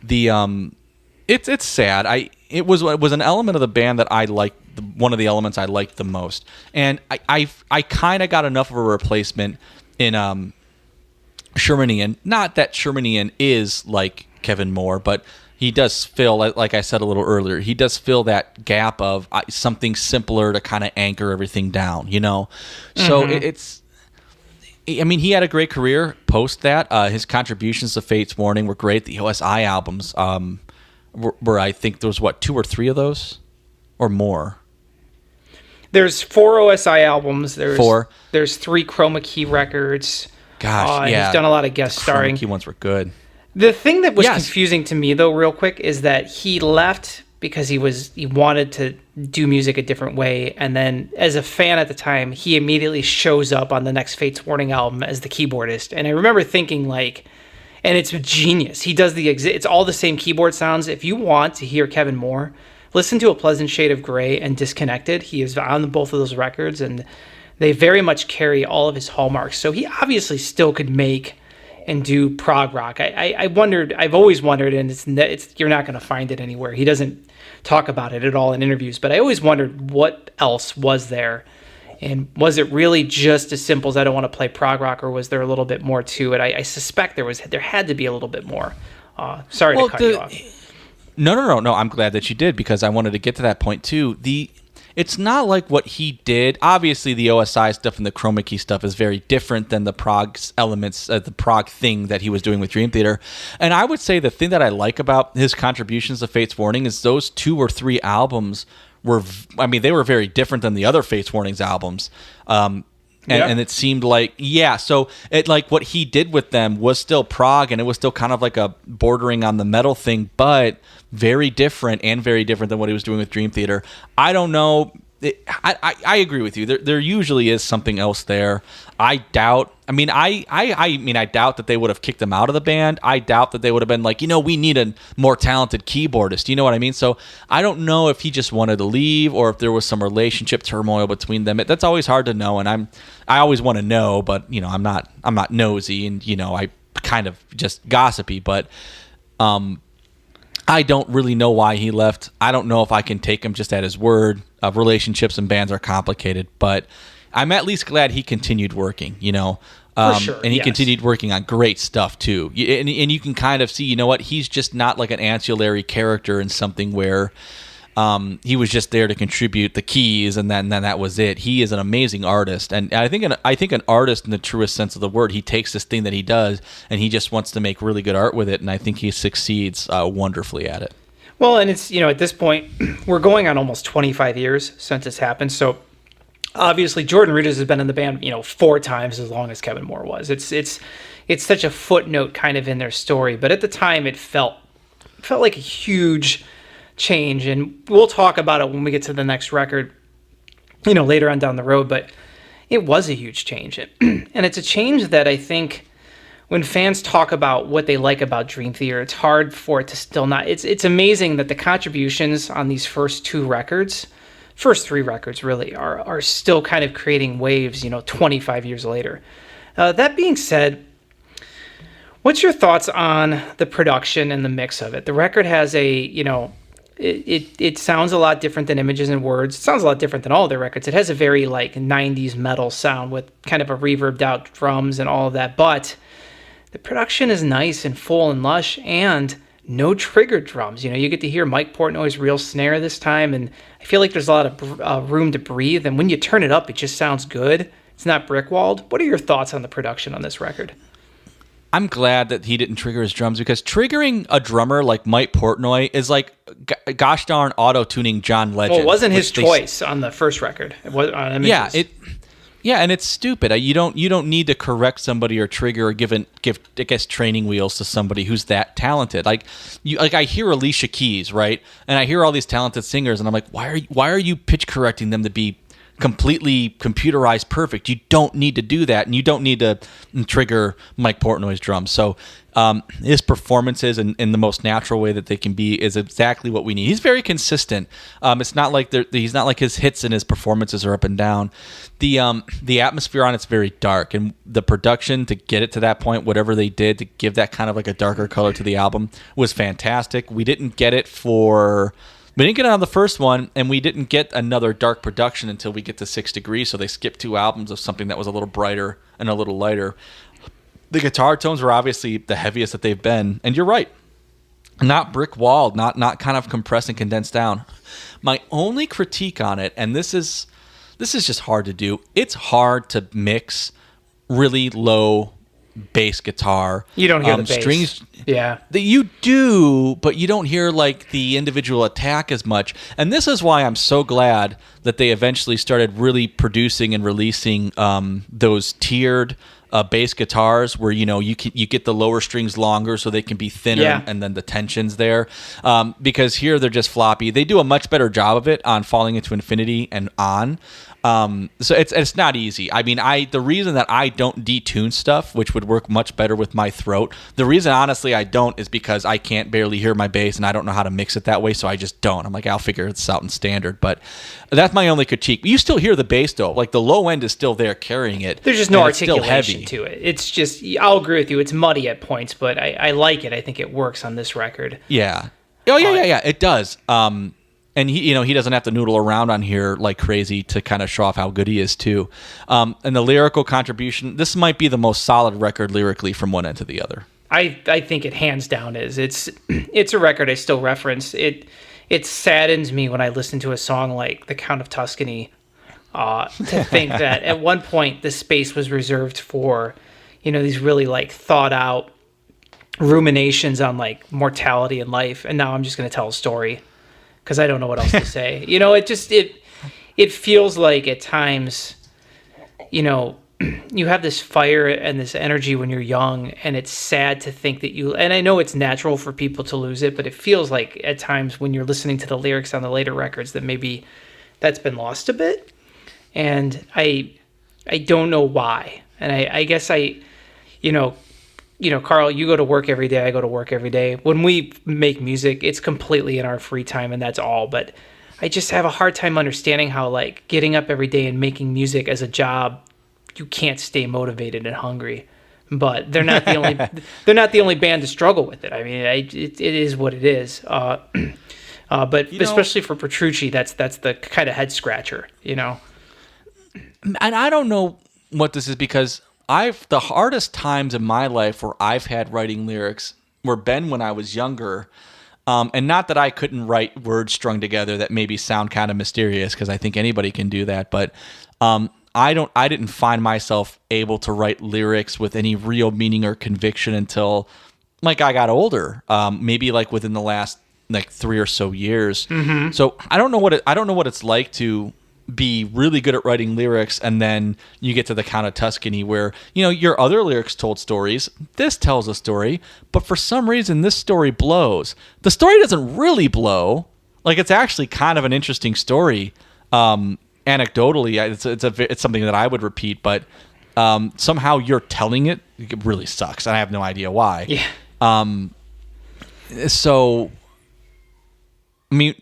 it's sad. It was an element of the band that I liked, one of the elements I liked the most, and I kind of got enough of a replacement in Sherinian. Not that Sherinian is like Kevin Moore, but he does fill, like I said a little earlier, he does fill that gap of something simpler to kind of anchor everything down, So it's. I mean, he had a great career post that. His contributions to Fate's Warning were great. The OSI albums were I think there was, 2 or 3 of those? Or more? There's 4 OSI albums. There's 4. There's 3 Chroma Key records. Gosh, yeah. He's done a lot of guest starring. Chroma Key ones were good. The thing that was confusing to me, though, real quick, is that he left because he wanted to do music a different way, and then as a fan at the time, he immediately shows up on the next Fate's Warning album as the keyboardist. And I remember thinking, like, and it's genius. He does it's all the same keyboard sounds. If you want to hear Kevin Moore, listen to A Pleasant Shade of Grey and Disconnected. He is on both of those records, and they very much carry all of his hallmarks. So he obviously still could make and do prog rock. I've always wondered, and it's you're not going to find it anywhere. He doesn't talk about it at all in interviews, but I always wondered what else was there. And was it really just as simple as I don't want to play prog rock, or was there a little bit more to it? I suspect there had to be a little bit more. Sorry to cut you off. No. I'm glad that you did, because I wanted to get to that point too. It's not like what he did. Obviously, the OSI stuff and the chroma key stuff is very different than the prog elements, the prog thing that he was doing with Dream Theater. And I would say the thing that I like about his contributions to Fates Warning is those 2 or 3 albums they were very different than the other Fates Warnings albums. And it seemed like, so it like what he did with them was still prog, and it was still kind of like a bordering on the metal thing, but very different than what he was doing with Dream Theater. I don't know. I agree with you. There usually is something else there. I doubt. I doubt that they would have kicked him out of the band. I doubt that they would have been like, we need a more talented keyboardist. You know what I mean? So I don't know if he just wanted to leave, or if there was some relationship turmoil between them. That's always hard to know, and I always want to know, but I'm not nosy, and I kind of just gossipy, but I don't really know why he left. I don't know if I can take him just at his word. Relationships and bands are complicated, but I'm at least glad he continued working, For sure, and he continued working on great stuff too. And you can kind of see, he's just not like an ancillary character in something where he was just there to contribute the keys, and then that was it. He is an amazing artist, and I think an artist in the truest sense of the word. He takes this thing that he does, and he just wants to make really good art with it, and I think he succeeds wonderfully at it. Well, and it's, at this point, we're going on almost 25 years since this happened. So obviously Jordan Rudess has been in the band, 4 times as long as Kevin Moore was. It's such a footnote kind of in their story, but at the time it felt like a huge change, and we'll talk about it when we get to the next record, later on down the road, but it was a huge change. And it's a change that I think when fans talk about what they like about Dream Theater, it's hard for it to still not. It's amazing that the contributions on these first 3 records really, are still kind of creating waves, 25 years later. That being said, what's your thoughts on the production and the mix of it? The record has it sounds a lot different than Images and Words. It sounds a lot different than all their records. It has a very 90s metal sound with kind of a reverbed out drums and all of that, but the production is nice and full and lush, and no trigger drums. You get to hear Mike Portnoy's real snare this time, and I feel like there's a lot of room to breathe, and when you turn it up, it just sounds good. It's not brick-walled. What are your thoughts on the production on this record? I'm glad that he didn't trigger his drums, because triggering a drummer like Mike Portnoy is like, gosh darn, auto-tuning John Legend. Well, it wasn't his choice on the first record. It was on Images. And it's stupid. You don't need to correct somebody or trigger or give I guess training wheels to somebody who's that talented. I hear Alicia Keys, right? And I hear all these talented singers, and I'm like, why are you pitch correcting them to be completely computerized perfect? You don't need to do that, and you don't need to trigger Mike Portnoy's drums. So his performances in the most natural way that they can be is exactly what we need. He's very consistent. It's not like he's not like his hits and his performances are up and down. The atmosphere on it's very dark, and the production to get it to that point, whatever they did to give that kind of like a darker color to the album, was fantastic. We didn't get it on the first one, and we didn't get another dark production until we get to 6 Degrees, so they skipped 2 albums of something that was a little brighter and a little lighter. The guitar tones were obviously the heaviest that they've been, and you're right. Not brick-walled, not kind of compressed and condensed down. My only critique on it, and this is just hard to do, it's hard to mix really low bass guitar. You don't hear the bass. Strings. Yeah. You do, but you don't hear like the individual attack as much. And this is why I'm so glad that they eventually started really producing and releasing those tiered bass guitars where you get the lower strings longer so they can be thinner, and then the tension's there. Because here they're just floppy. They do a much better job of it on Falling Into Infinity and on. So it's not easy. I mean, the reason that I don't detune stuff, which would work much better with my throat, the reason honestly way I don't is because I can't barely hear my bass and I don't know how to mix it that way, so I just don't. I'm like, I'll figure this out in standard. But that's my only critique. You still hear the bass, though. Like, the low end is still there carrying it. There's just no articulation to it. It's just, I'll agree with you, it's muddy at points, but I like it. I think it works on this record. Yeah. Oh, yeah, it does. And he doesn't have to noodle around on here like crazy to kind of show off how good he is too. And the lyrical contribution, this might be the most solid record lyrically from one end to the other. I think it hands down is. It's a record I still reference. It saddens me when I listen to a song like The Count of Tuscany to think that at one point the space was reserved for, these really like thought out ruminations on like mortality and life, and now I'm just going to tell a story because I don't know what else to say. It feels like at times, you have this fire and this energy when you're young, and it's sad to think that and I know it's natural for people to lose it, but it feels like at times when you're listening to the lyrics on the later records that maybe that's been lost a bit. And I don't know why. And I guess Carl, you go to work every day, I go to work every day. When we make music, it's completely in our free time, and that's all. But I just have a hard time understanding how, like, getting up every day and making music as a job, you can't stay motivated and hungry. But they're not the only band to struggle with it. I mean, it is what it is. But especially for Petrucci, that's the kind of head scratcher, And I don't know what this is, because the hardest times in my life where I've had writing lyrics were been when I was younger. And not that I couldn't write words strung together that maybe sound kind of mysterious, because I think anybody can do that. But I didn't find myself able to write lyrics with any real meaning or conviction until like I got older. Maybe like within the last like 3 or so years. Mm-hmm. So I don't know what it's like to be really good at writing lyrics, and then you get to The Count of Tuscany where, your other lyrics told stories. This tells a story, but for some reason this story blows. The story doesn't really blow. Like, it's actually kind of an interesting story. Anecdotally, it's something that I would repeat, but somehow you're telling it really sucks, and I have no idea why. Yeah. So, I mean,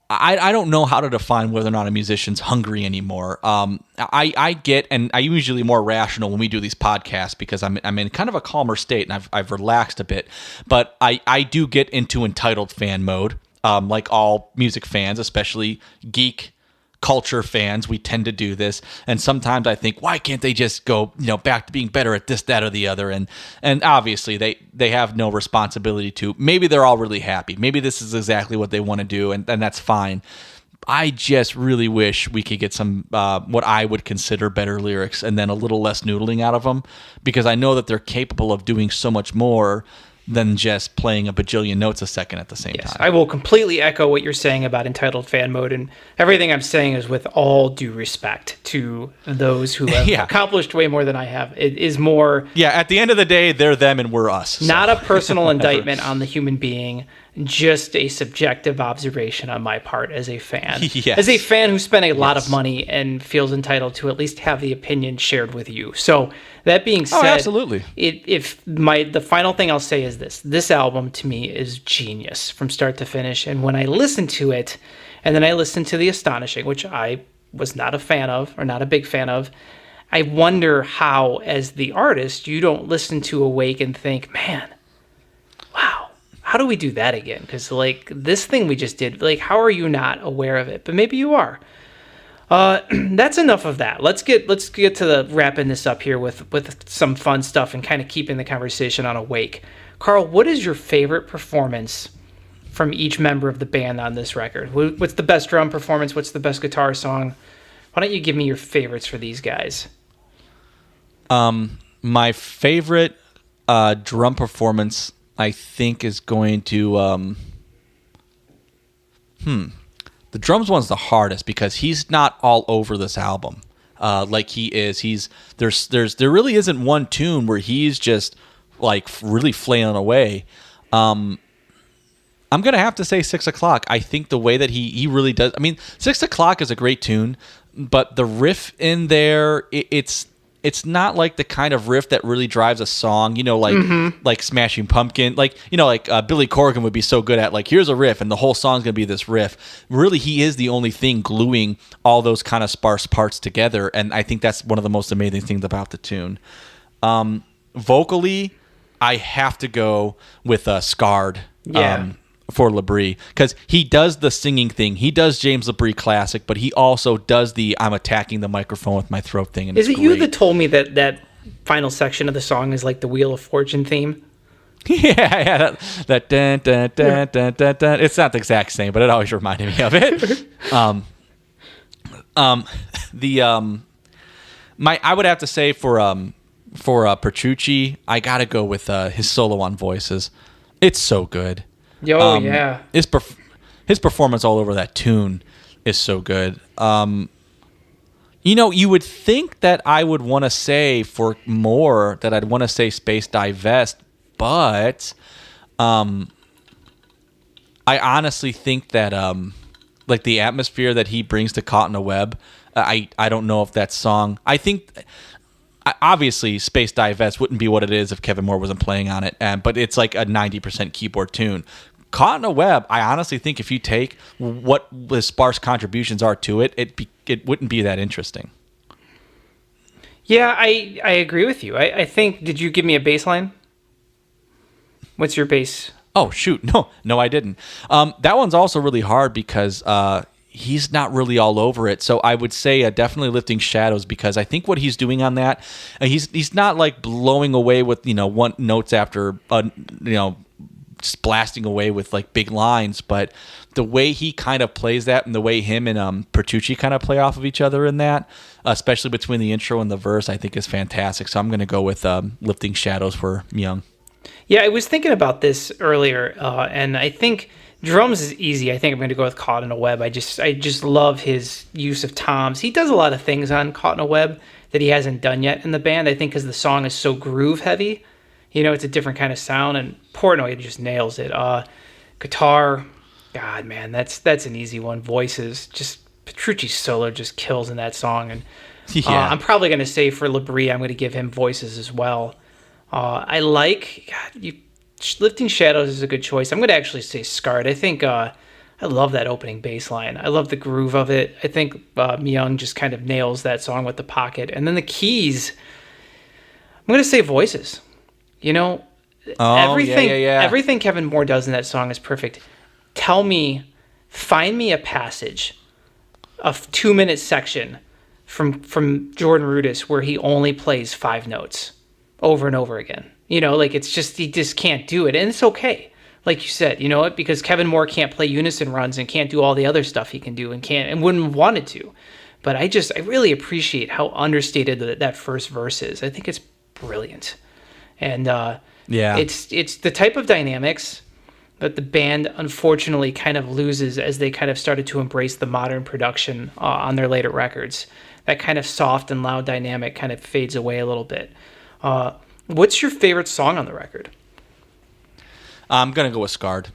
I don't know how to define whether or not a musician's hungry anymore. I get, and I'm usually more rational when we do these podcasts because I'm in kind of a calmer state, and I've relaxed a bit. But I do get into entitled fan mode, like all music fans, especially geek culture fans. We tend to do this, and sometimes I think, why can't they just go back to being better at this, that, or the other? And obviously they have no responsibility to. Maybe they're all really happy. Maybe this is exactly what they want to do, and that's fine. I just really wish we could get some what I would consider better lyrics, and then a little less noodling out of them, because I know that they're capable of doing so much more than just playing a bajillion notes a second at the same time. I will completely echo what you're saying about entitled fan mode, and everything I'm saying is with all due respect to those who have accomplished way more than I have. It is more... Yeah, at the end of the day, they're them and we're us. Not a personal indictment on the human being, just a subjective observation on my part as a fan. Yes. As a fan who spent a lot of money and feels entitled to at least have the opinion shared with you. So that being said, absolutely. The final thing I'll say is this album to me is genius from start to finish. And when I listen to it, and then I listen to The Astonishing, which I was not a fan of, or not a big fan of, I wonder how, as the artist, you don't listen to Awake and think, man, wow, how do we do that again? Because, like, this thing we just did, like, how are you not aware of it? But maybe you are. That's enough of that. Let's get to the wrapping this up here with some fun stuff and kind of keeping the conversation on Awake. Carl, what is your favorite performance from each member of the band on this record? What's the best drum performance? What's the best guitar song? Why don't you give me your favorites for these guys? My favorite drum performance, I think, is going to the drums one's the hardest because he's not all over this album like he is. There really isn't one tune where he's just like really flailing away. I'm gonna have to say 6 o'clock. I think the way that he really does. I mean, 6 o'clock is a great tune, but the riff in there, it's it's not like the kind of riff that really drives a song, like Smashing Pumpkin, like Billy Corgan would be so good at, like, here's a riff and the whole song's gonna be this riff. Really, he is the only thing gluing all those kind of sparse parts together, and I think that's one of the most amazing things about the tune. Vocally, I have to go with Scarred. For Labrie, because he does the singing thing. He does James Labrie classic, but he also does the I'm attacking the microphone with my throat thing. And is it's it you great. that told me that final section of the song is like the Wheel of Fortune theme? Yeah, that dun, dun, dun, dun, dun, dun. It's not the exact same, but it always reminded me of it. I would have to say for Petrucci, I gotta go with his solo on voices. It's so good. Yeah. His performance all over that tune is so good. You would think that I would want to say for more that I'd want to say Space Divest, but I honestly think that like the atmosphere that he brings to Caught in a Web, I don't know if that song. I think obviously Space Divest wouldn't be what it is if Kevin Moore wasn't playing on it, but it's like a 90% keyboard tune. Caught in a Web, I honestly think if you take what the sparse contributions are to it, it wouldn't be that interesting. Yeah, I agree with you. I think, did you give me a bass line? What's your bass? Oh, shoot. No, I didn't. That one's also really hard because he's not really all over it. So I would say definitely Lifting Shadows, because I think what he's doing on that, he's not like blowing away with, one notes after, just blasting away with like big lines, but the way he kind of plays that and the way him and Petrucci kind of play off of each other in that, especially between the intro and the verse, I think is fantastic. So I'm going to go with Lifting Shadows for Myung. Yeah, I was thinking about this earlier, and I think drums is easy. I think I'm going to go with Caught in a Web. I just love his use of toms. He does a lot of things on Caught in a Web that he hasn't done yet in the band, I think, because the song is so groove heavy. It's a different kind of sound, and Portnoy just nails it. Guitar, God, man, that's an easy one. Voices, just Petrucci's solo just kills in that song. And I'm probably going to say for Labrie, I'm going to give him voices as well. I like, Lifting Shadows is a good choice. I'm going to actually say Scarred. I think I love that opening bass line. I love the groove of it. I think Myung just kind of nails that song with the pocket. And then the keys, I'm going to say Voices. Everything Kevin Moore does in that song is perfect. Find me a passage, a 2-minute section from Jordan Rudess where he only plays 5 notes over and over again. It's just, he just can't do it. And it's okay. Like you said, because Kevin Moore can't play unison runs and can't do all the other stuff he can do and wouldn't have wanted to. But I really appreciate how understated that first verse is. I think it's brilliant. And it's the type of dynamics that the band unfortunately kind of loses as they kind of started to embrace the modern production on their later records. That kind of soft and loud dynamic kind of fades away a little bit. What's your favorite song on the record? I'm gonna go with Scarred.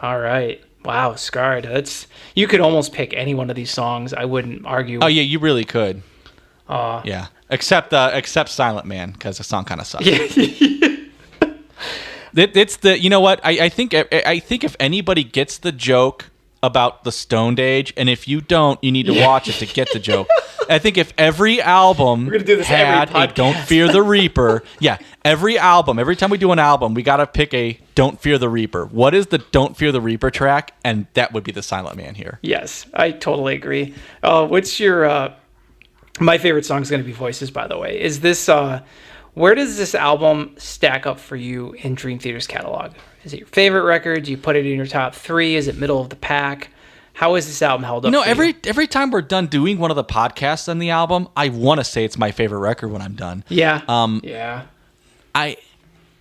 All right. Wow, Scarred. You could almost pick any one of these songs. I wouldn't argue. Oh yeah, you really could. Yeah. Except Silent Man, because the song kind of sucks. Yeah. It's the, you know what? I think if anybody gets the joke about the Stoned Age, and if you don't, you need to watch it to get the joke. I think if every album had a Don't Fear the Reaper, every time we do an album, we got to pick a Don't Fear the Reaper. What is the Don't Fear the Reaper track? And that would be the Silent Man here. Yes, I totally agree. What's your... my favorite song is going to be Voices, by the way. Is this... where does this album stack up for you in Dream Theater's catalog? Is it your favorite record? Do you put it in your top 3? Is it middle of the pack? How is this album held up? Every time we're done doing one of the podcasts on the album, I want to say it's my favorite record when I'm done. Yeah.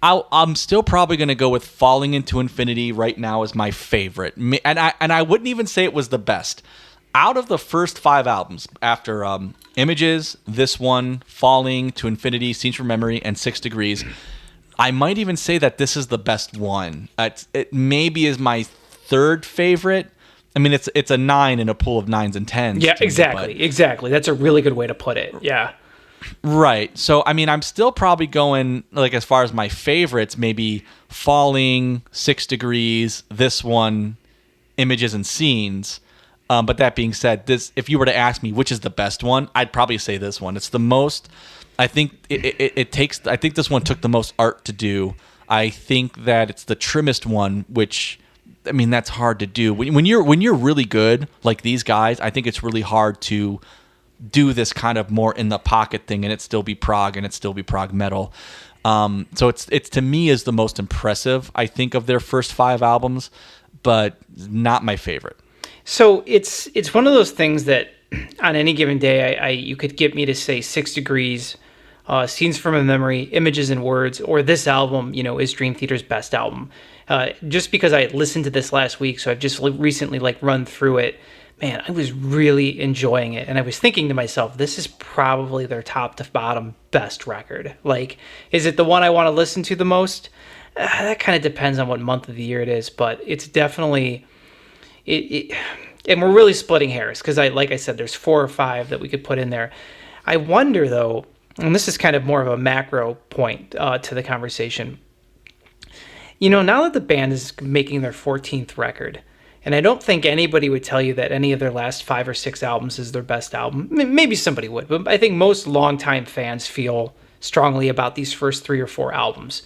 I'm still probably going to go with Falling Into Infinity right now as my favorite, and I wouldn't even say it was the best. Out of the first 5 albums, after Images, this one, Falling to Infinity, Scenes from Memory, and 6 Degrees, I might even say that this is the best one. It maybe is my 3rd favorite. I mean, it's a 9 in a pool of 9s and 10s. Yeah, exactly. That's a really good way to put it. Yeah. Right. So, I mean, I'm still probably going, like, as far as my favorites, maybe Falling, 6 Degrees, this one, Images and Scenes. But that being said, if you were to ask me which is the best one, I'd probably say this one. It's the most, I think I think this one took the most art to do. I think that it's the trimmest one, which, I mean, that's hard to do. When you're really good, like these guys, I think it's really hard to do this kind of more in the pocket thing and it still be prog and it still be prog metal. So it's to me is the most impressive, I think, of their first 5 albums, but not my favorite. So it's one of those things that on any given day, you could get me to say 6 Degrees, Scenes from a Memory, Images and Words, or this album, is Dream Theater's best album. Just because I listened to this last week, so I've just recently run through it. Man, I was really enjoying it, and I was thinking to myself, this is probably their top to bottom best record. Is it the one I want to listen to the most? That kind of depends on what month of the year it is, but it's definitely and we're really splitting hairs because like I said, there's 4 or 5 that we could put in there. I wonder though, and this is kind of more of a macro point to the conversation. Now that the band is making their 14th record, and I don't think anybody would tell you that any of their last 5 or 6 albums is their best album. Maybe somebody would, but I think most longtime fans feel strongly about these first 3 or 4 albums.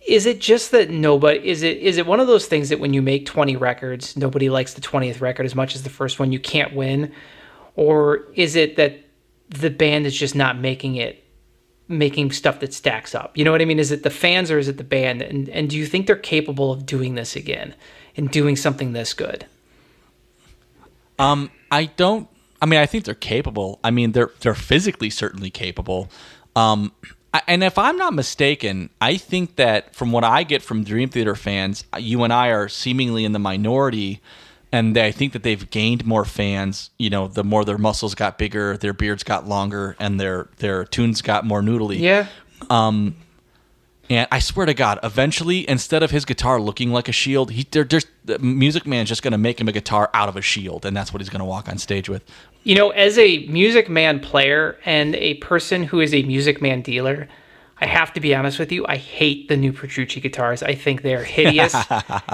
Is it just that is it one of those things that when you make 20 records, nobody likes the 20th record as much as the first one, you can't win? Or is it that the band is just not making stuff that stacks up? You know what I mean? Is it the fans or is it the band? And do you think they're capable of doing this again and doing something this good? I think they're capable. I mean, they're physically certainly capable. And if I'm not mistaken, I think that from what I get from Dream Theater fans, you and I are seemingly in the minority, and I think that they've gained more fans. The more their muscles got bigger, their beards got longer, and their tunes got more noodly. Yeah. And I swear to God, eventually, instead of his guitar looking like a shield, the Music Man's just going to make him a guitar out of a shield, and that's what he's going to walk on stage with. As a Music Man player and a person who is a Music Man dealer, I have to be honest with you, I hate the new Petrucci guitars. I think they're hideous.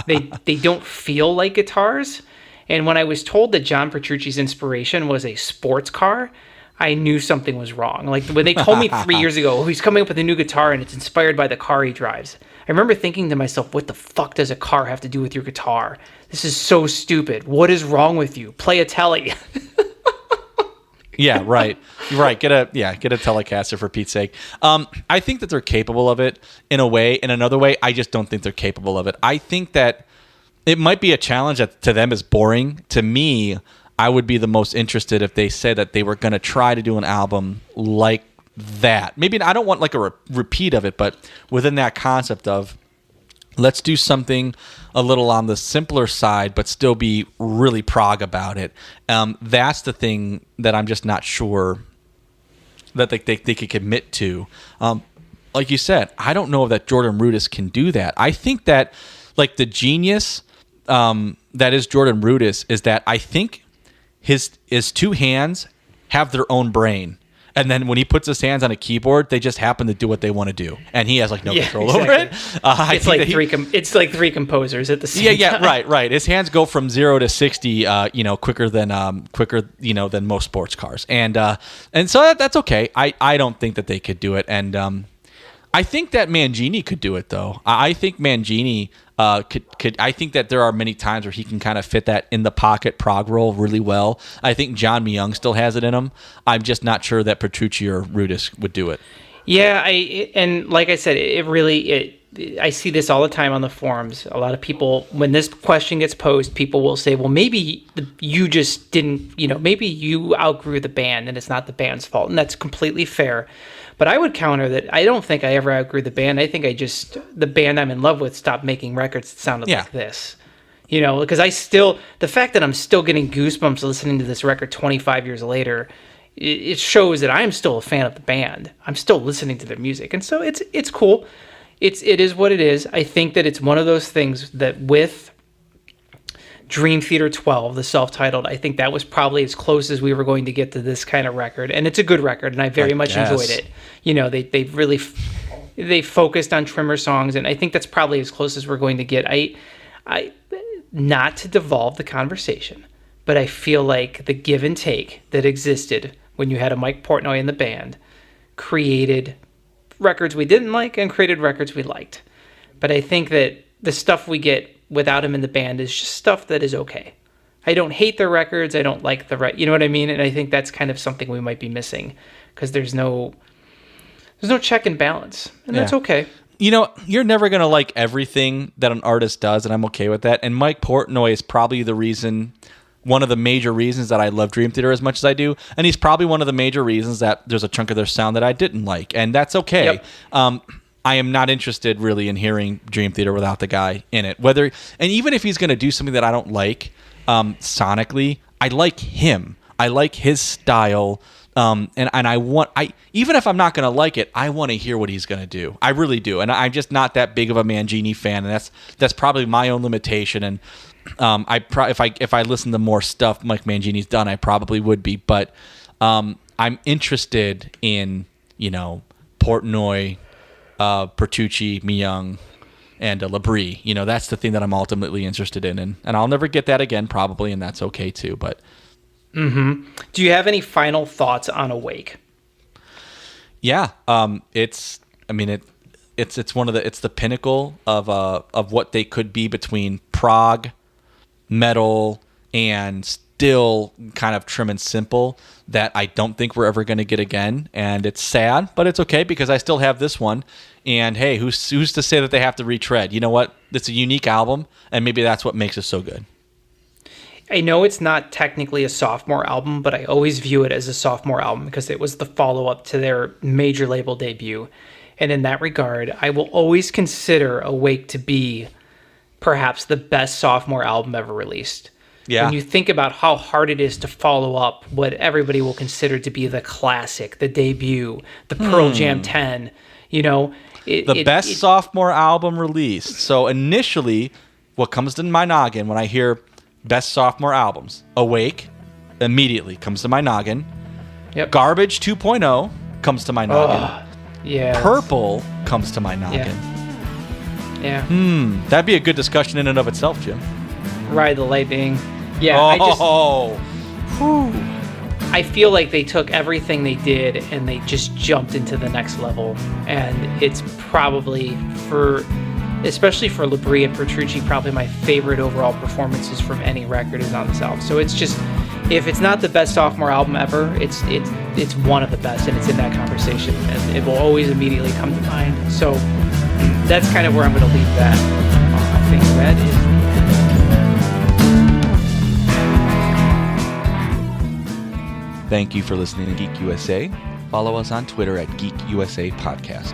They don't feel like guitars. And when I was told that John Petrucci's inspiration was a sports car, I knew something was wrong. When they told me 3 years ago, he's coming up with a new guitar and it's inspired by the car he drives, I remember thinking to myself, what the fuck does a car have to do with your guitar? This is so stupid. What is wrong with you? Play a telly. Yeah, right. Get a Telecaster for Pete's sake. I think that they're capable of it in a way. In another way, I just don't think they're capable of it. I think that it might be a challenge that to them is boring. To me, I would be the most interested if they said that they were going to try to do an album like that. Maybe I don't want a repeat of it, but within that concept of let's do something a little on the simpler side, but still be really prog about it. That's the thing that I'm just not sure that they could commit to. Like you said, I don't know that Jordan Rudess can do that. I think that the genius that is Jordan Rudess is that I think his 2 hands have their own brain. And then when he puts his hands on a keyboard, they just happen to do what they want to to. And he has no control over it. It's like 3 composers at the same time. Right. His hands go from 0 to 60, quicker than most sports cars. And so that's okay. I don't think that they could do it. And I think that Mangini could do it though. I think Mangini could. I think that there are many times where he can kind of fit that in the pocket prog role really well. I think John Myung still has it in him. I'm just not sure that Petrucci or Rudess would do it. Yeah, and like I said, I see this all the time on the forums. A lot of people, when this question gets posed, people will say, well, maybe you just didn't, maybe you outgrew the band and it's not the band's fault. And that's completely fair. But I would counter that I don't think I ever outgrew the band. I think the band I'm in love with stopped making records that sounded like this. Because the fact that I'm still getting goosebumps listening to this record 25 years later, it shows that I'm still a fan of the band. I'm still listening to their music. And so it's cool. It is what it is. I think that it's one of those things that with Dream Theater 12, the self-titled, I think that was probably as close as we were going to get to this kind of record. And it's a good record, and I very much enjoyed it. You know, they really they focused on Trimmer songs, and I think that's probably as close as we're going to get. I not to devolve the conversation, but I feel like the give and take that existed when you had a Mike Portnoy in the band created records we didn't like and created records we liked. But I think that the stuff we get without him in the band is just stuff that is okay. I don't hate their records. I don't like you know what I mean? And I think that's kind of something we might be missing because there's no check and balance, and that's okay. You know, you're never going to like everything that an artist does, and I'm okay with that. And Mike Portnoy is probably one of the major reasons that I love Dream Theater as much as I do. And he's probably one of the major reasons that there's a chunk of their sound that I didn't like. And that's okay. Yep. I am not interested really in hearing Dream Theater without the guy in it. And even if he's going to do something that I don't like sonically, I like him. I like his style. And even if I'm not going to like it, I want to hear what he's going to do. I really do. And I'm just not that big of a Mangini fan. And that's probably my own limitation. And if I listen to more stuff Mike Mangini's done, I probably would be. But I'm interested in, Portnoy, Bertucci, Myung, and Labrie. That's the thing that I'm ultimately interested in. And I'll never get that again, probably, and that's okay too. But do you have any final thoughts on Awake? Yeah, it's the pinnacle of what they could be between prog, metal, and still kind of trim and simple that I don't think we're ever going to get again. And it's sad, but it's okay because I still have this one. And hey, who's to say that they have to retread? You know what? It's a unique album, and maybe that's what makes it so good. I know it's not technically a sophomore album, but I always view it as a sophomore album because it was the follow-up to their major label debut. And in that regard, I will always consider Awake to be perhaps the best sophomore album ever released. Yeah. When you think about how hard it is to follow up what everybody will consider to be the classic, the debut, the Pearl Jam 10, the best sophomore album released. So initially, what comes to my noggin when I hear best sophomore albums, Awake immediately comes to my noggin. Yep. Garbage 2.0 comes to my noggin. Yeah. Purple comes to my noggin. Yeah. That'd be a good discussion in and of itself, Jim. Ride the Lightning. Yeah. I feel like they took everything they did and they just jumped into the next level. And it's probably especially for Labrie and Petrucci, probably my favorite overall performances from any record is on this album. So it's just, if it's not the best sophomore album ever, it's one of the best, and it's in that conversation, and it will always immediately come to mind. So that's kind of where I'm going to leave that. I think that is. Thank you for listening to Geek USA. Follow us on Twitter at Geek USA Podcast.